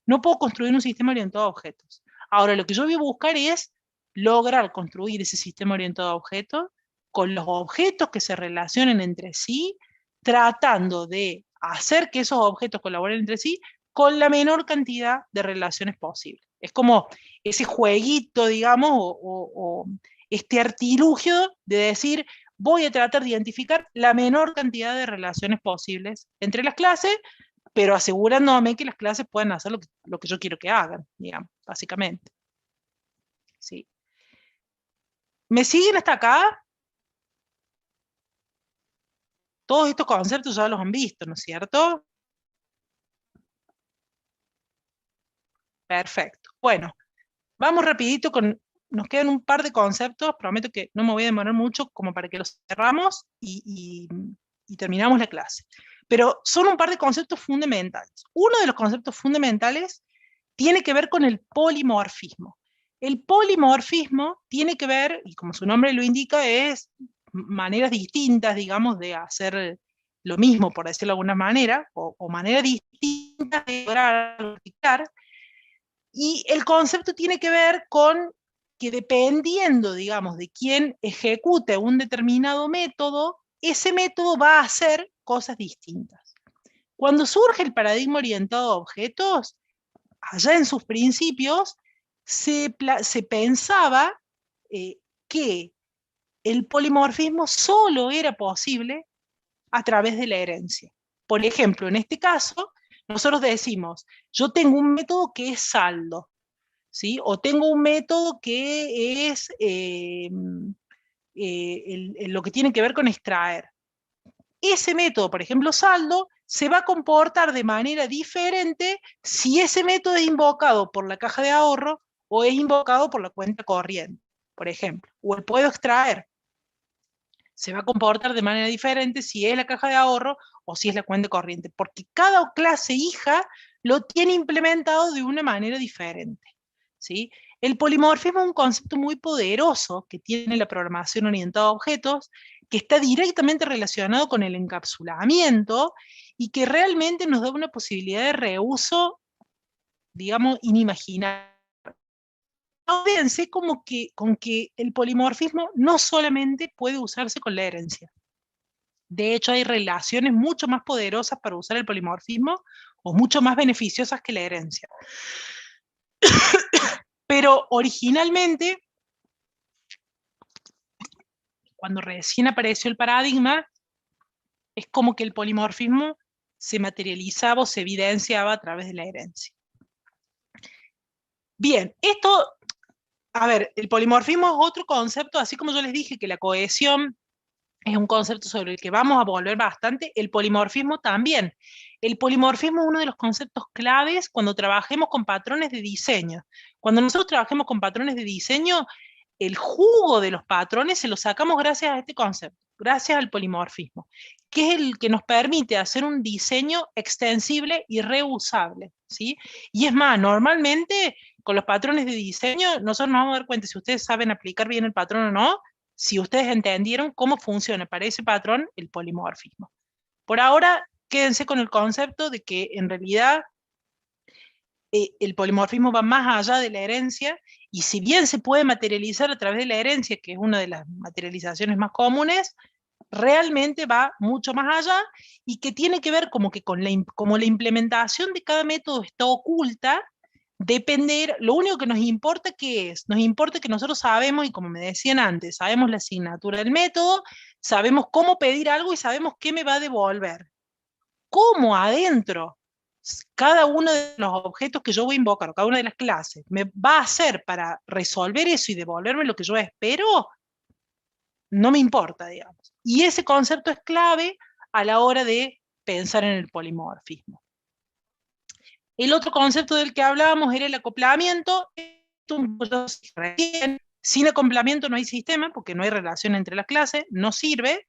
no puedo construir un sistema orientado a objetos. Ahora, lo que yo voy a buscar es lograr construir ese sistema orientado a objetos con los objetos que se relacionen entre sí, tratando de hacer que esos objetos colaboren entre sí con la menor cantidad de relaciones posible. Es como ese jueguito, digamos, o este artilugio de decir, voy a tratar de identificar la menor cantidad de relaciones posibles entre las clases, pero asegurándome que las clases puedan hacer lo que yo quiero que hagan, digamos, básicamente. ¿Sí? ¿Me siguen hasta acá? Todos estos conceptos ya los han visto, ¿no es cierto? Perfecto. Bueno, vamos rapidito nos quedan un par de conceptos, prometo que no me voy a demorar mucho como para que los cerramos y terminamos la clase. Pero son un par de conceptos fundamentales. Uno de los conceptos fundamentales tiene que ver con el polimorfismo. El polimorfismo tiene que ver, y como su nombre lo indica, es maneras distintas, digamos, de hacer lo mismo, por decirlo de alguna manera, o maneras distintas de lograr. Y el concepto tiene que ver con que dependiendo, digamos, de quién ejecute un determinado método, ese método va a hacer cosas distintas. Cuando surge el paradigma orientado a objetos, allá en sus principios, se pensaba que el polimorfismo solo era posible a través de la herencia. Por ejemplo, en este caso, nosotros decimos, yo tengo un método que es saldo, ¿sí? O tengo un método que es lo que tiene que ver con extraer. Ese método, por ejemplo, saldo, se va a comportar de manera diferente si ese método es invocado por la caja de ahorro o es invocado por la cuenta corriente, por ejemplo. O el puedo extraer. Se va a comportar de manera diferente si es la caja de ahorro o si es la cuenta corriente, porque cada clase hija lo tiene implementado de una manera diferente, ¿sí? El polimorfismo es un concepto muy poderoso que tiene la programación orientada a objetos, que está directamente relacionado con el encapsulamiento y que realmente nos da una posibilidad de reuso, digamos, inimaginable. Fíjense con que el polimorfismo no solamente puede usarse con la herencia. De hecho, hay relaciones mucho más poderosas para usar el polimorfismo o mucho más beneficiosas que la herencia. Pero originalmente, cuando recién apareció el paradigma, es como que el polimorfismo se materializaba o se evidenciaba a través de la herencia. Bien, esto, a ver, el polimorfismo es otro concepto, así como yo les dije que la cohesión es un concepto sobre el que vamos a volver bastante, el polimorfismo también. El polimorfismo es uno de los conceptos claves cuando trabajemos con patrones de diseño. Cuando nosotros trabajemos con patrones de diseño, el jugo de los patrones se lo sacamos gracias a este concepto, gracias al polimorfismo, que es el que nos permite hacer un diseño extensible y reusable, ¿sí? Y es más, normalmente con los patrones de diseño, nosotros nos vamos a dar cuenta si ustedes saben aplicar bien el patrón o no, si ustedes entendieron cómo funciona para ese patrón el polimorfismo. Por ahora, quédense con el concepto de que en realidad el polimorfismo va más allá de la herencia, y si bien se puede materializar a través de la herencia, que es una de las materializaciones más comunes, realmente va mucho más allá, y que tiene que ver como que como la implementación de cada método está oculta, depender, lo único que nos importa ¿qué es? Nos importa que nosotros sabemos, y como me decían antes, sabemos la asignatura del método, sabemos cómo pedir algo y sabemos qué me va a devolver. ¿Cómo adentro cada uno de los objetos que yo voy a invocar, o cada una de las clases, me va a hacer para resolver eso y devolverme lo que yo espero? No me importa, digamos. Y ese concepto es clave a la hora de pensar en el polimorfismo. El otro concepto del que hablábamos era el acoplamiento. Sin acoplamiento no hay sistema, porque no hay relación entre las clases, no sirve.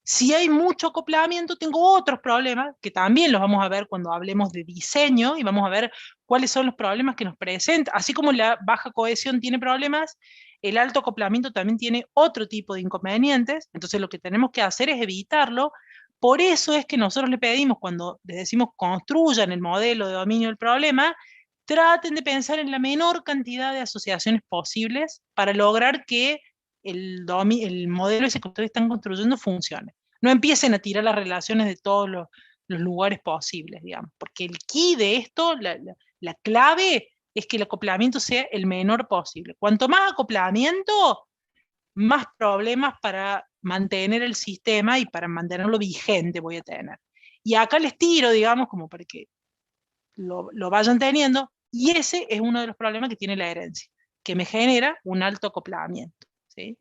Si hay mucho acoplamiento, tengo otros problemas, que también los vamos a ver cuando hablemos de diseño, y vamos a ver cuáles son los problemas que nos presenta. Así como la baja cohesión tiene problemas, el alto acoplamiento también tiene otro tipo de inconvenientes, entonces lo que tenemos que hacer es evitarlo. Por eso es que nosotros le pedimos, cuando les decimos construyan el modelo de dominio del problema, traten de pensar en la menor cantidad de asociaciones posibles para lograr que el modelo ese que ustedes están construyendo funcione. No empiecen a tirar las relaciones de todos los lugares posibles, digamos, porque el key de esto, la clave, es que el acoplamiento sea el menor posible. Cuanto más acoplamiento, más problemas para mantener el sistema y para mantenerlo vigente voy a tener. Y acá les tiro, digamos, como para que lo vayan teniendo, y ese es uno de los problemas que tiene la herencia, que me genera un alto acoplamiento, ¿sí?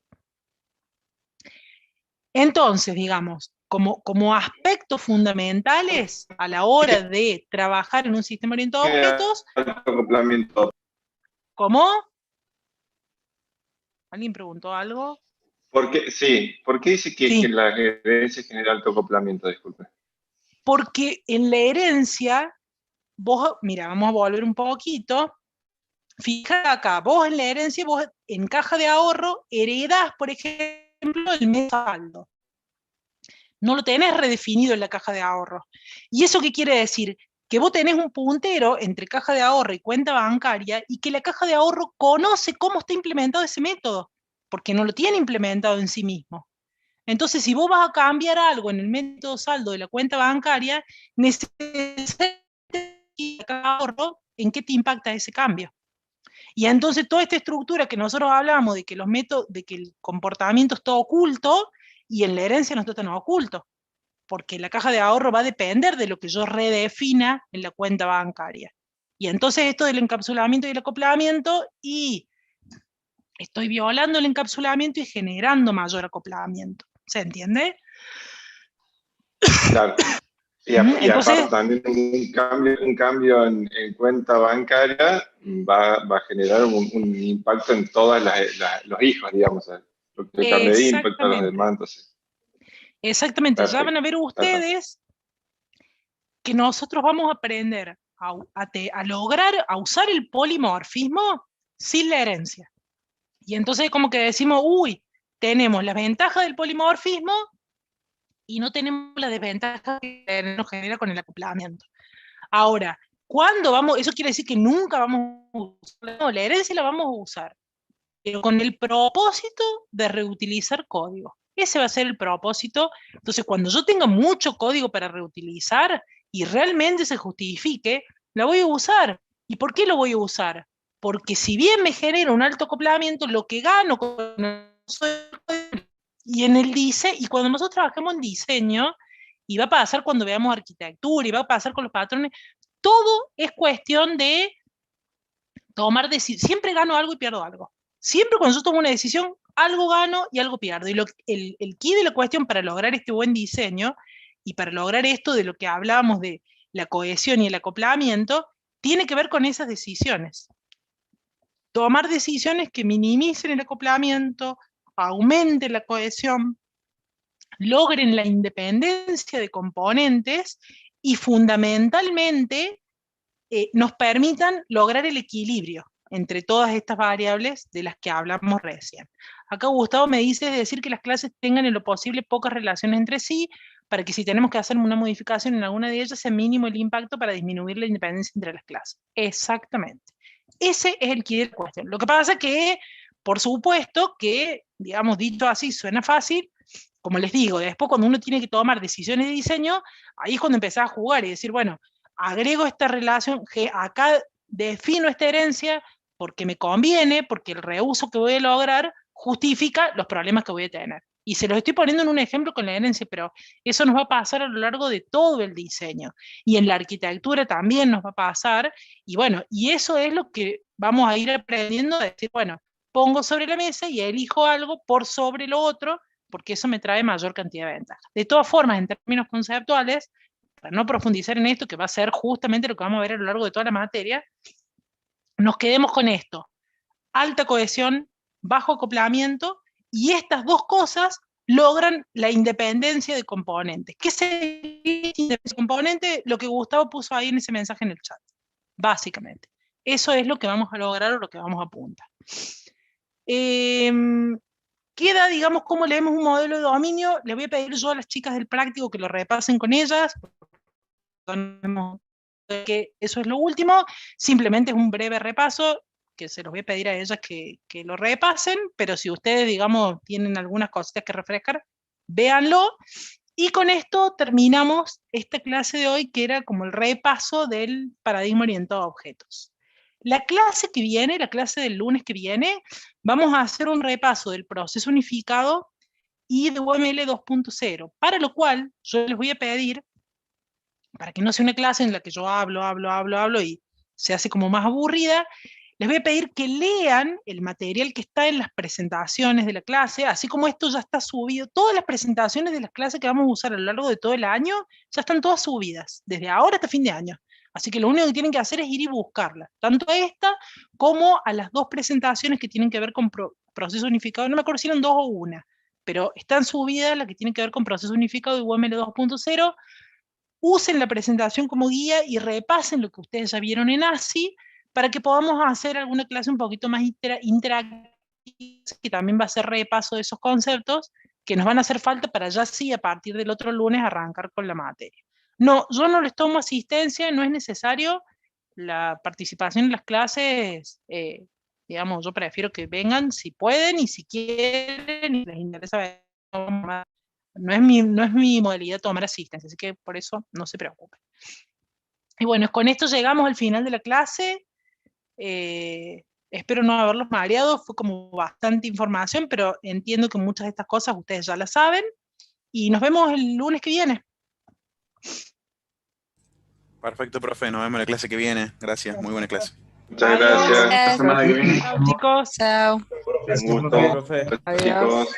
Entonces, digamos, como aspectos fundamentales a la hora de trabajar en un sistema orientado a objetos. ¿Cómo? ¿Alguien preguntó algo? ¿Por qué dice que la herencia genera alto acoplamiento? Disculpe. Porque en la herencia, vos, mira, vamos a volver un poquito. Fíjate acá, vos en la herencia, vos en caja de ahorro heredás, por ejemplo, el mes saldo. No lo tenés redefinido en la caja de ahorro. ¿Y eso qué quiere decir? Que vos tenés un puntero entre caja de ahorro y cuenta bancaria, y que la caja de ahorro conoce cómo está implementado ese método, porque no lo tiene implementado en sí mismo. Entonces, si vos vas a cambiar algo en el método saldo de la cuenta bancaria, necesitas la caja de ahorro en qué te impacta ese cambio. Y entonces toda esta estructura que nosotros hablamos de que los métodos, de que el comportamiento está oculto, y en la herencia no está tan oculto. porque la caja de ahorro va a depender de lo que yo redefina en la cuenta bancaria. Y entonces esto del encapsulamiento y el acoplamiento, y estoy violando el encapsulamiento y generando mayor acoplamiento. ¿Se entiende? Claro. Y Entonces, aparte también un cambio en cuenta bancaria va a generar un impacto en todos los hijos, digamos. Lo que el carnet impacta a los demás. Entonces. Exactamente, Perfecto, ya van a ver ustedes que nosotros vamos a aprender a lograr, a usar el polimorfismo sin la herencia. Y entonces como que decimos, uy, tenemos las ventajas del polimorfismo y no tenemos la desventaja que nos genera con el acoplamiento. Ahora, ¿cuándo vamos? Eso quiere decir que nunca vamos a usar, no, la herencia la vamos a usar, pero con el propósito de reutilizar código. Ese va a ser el propósito. Entonces, cuando yo tenga mucho código para reutilizar y realmente se justifique, la voy a usar. ¿Y por qué lo voy a usar? Porque si bien me genera un alto acoplamiento, lo que gano con y en el diseño, y cuando nosotros trabajamos en diseño, y va a pasar cuando veamos arquitectura, y va a pasar con los patrones, todo es cuestión de tomar decisiones. Siempre gano algo y pierdo algo. Siempre cuando yo tomo una decisión, algo gano y algo pierdo. Y el key de la cuestión para lograr este buen diseño, y para lograr esto de lo que hablábamos de la cohesión y el acoplamiento, tiene que ver con esas decisiones. Tomar decisiones que minimicen el acoplamiento, aumenten la cohesión, logren la independencia de componentes y fundamentalmente nos permitan lograr el equilibrio entre todas estas variables de las que hablamos recién. Acá Gustavo me dice decir que las clases tengan en lo posible pocas relaciones entre sí, para que si tenemos que hacer una modificación en alguna de ellas sea mínimo el impacto para disminuir la independencia entre las clases. Exactamente. Ese es el quid de la cuestión. Lo que pasa es que, por supuesto, que, digamos, dicho así, suena fácil. Como les digo, después cuando uno tiene que tomar decisiones de diseño, ahí es cuando empezás a jugar y decir, bueno, agrego esta relación, que acá defino esta herencia porque me conviene, porque el reuso que voy a lograr justifica los problemas que voy a tener. Y se los estoy poniendo en un ejemplo con la herencia, pero eso nos va a pasar a lo largo de todo el diseño. Y en la arquitectura también nos va a pasar. Y bueno, y eso es lo que vamos a ir aprendiendo, a decir, bueno, pongo sobre la mesa y elijo algo por sobre lo otro, porque eso me trae mayor cantidad de ventajas. De todas formas, en términos conceptuales, para no profundizar en esto, que va a ser justamente lo que vamos a ver a lo largo de toda la materia, nos quedemos con esto: alta cohesión, bajo acoplamiento, y estas dos cosas logran la independencia de componentes. ¿Qué sería ese componente? Lo que Gustavo puso ahí en ese mensaje en el chat, básicamente. Eso es lo que vamos a lograr o lo que vamos a apuntar. Queda, digamos, cómo leemos un modelo de dominio. Le voy a pedir yo a las chicas del práctico que lo repasen con ellas, que eso es lo último. Simplemente es un breve repaso, que se los voy a pedir a ellas que lo repasen, pero si ustedes, digamos, tienen algunas cositas que refrescar, véanlo. Y con esto terminamos esta clase de hoy, que era como el repaso del paradigma orientado a objetos. La clase que viene, la clase del lunes que viene, vamos a hacer un repaso del proceso unificado y de UML 2.0, para lo cual yo les voy a pedir, para que no sea una clase en la que yo hablo y se hace como más aburrida, les voy a pedir que lean el material que está en las presentaciones de la clase, así como esto ya está subido. Todas las presentaciones de las clases que vamos a usar a lo largo de todo el año ya están todas subidas, desde ahora hasta fin de año. Así que lo único que tienen que hacer es ir y buscarla, tanto a esta como a las dos presentaciones que tienen que ver con proceso unificado. No me acuerdo si eran dos o una, pero están subidas las que tienen que ver con proceso unificado y UML 2.0. Usen la presentación como guía y repasen lo que ustedes ya vieron en ASI para que podamos hacer alguna clase un poquito más interactiva, que también va a ser repaso de esos conceptos que nos van a hacer falta para ya sí, a partir del otro lunes, arrancar con la materia. No, yo no les tomo asistencia, no es necesario la participación en las clases, digamos, yo prefiero que vengan si pueden y si quieren y les interesa ver. No es mi modalidad tomar asistencia, así que por eso no se preocupen. Y bueno, con esto llegamos al final de la clase. Espero no haberlos mareado, fue como bastante información, pero entiendo que muchas de estas cosas ustedes ya las saben. Y nos vemos el lunes que viene. Perfecto, profe. Nos vemos en la clase que viene. Gracias. Muy buena clase. Muchas gracias. Hasta la semana que viene. Chao, chicos. Chao. Un gusto. profe. Adiós. Chicos.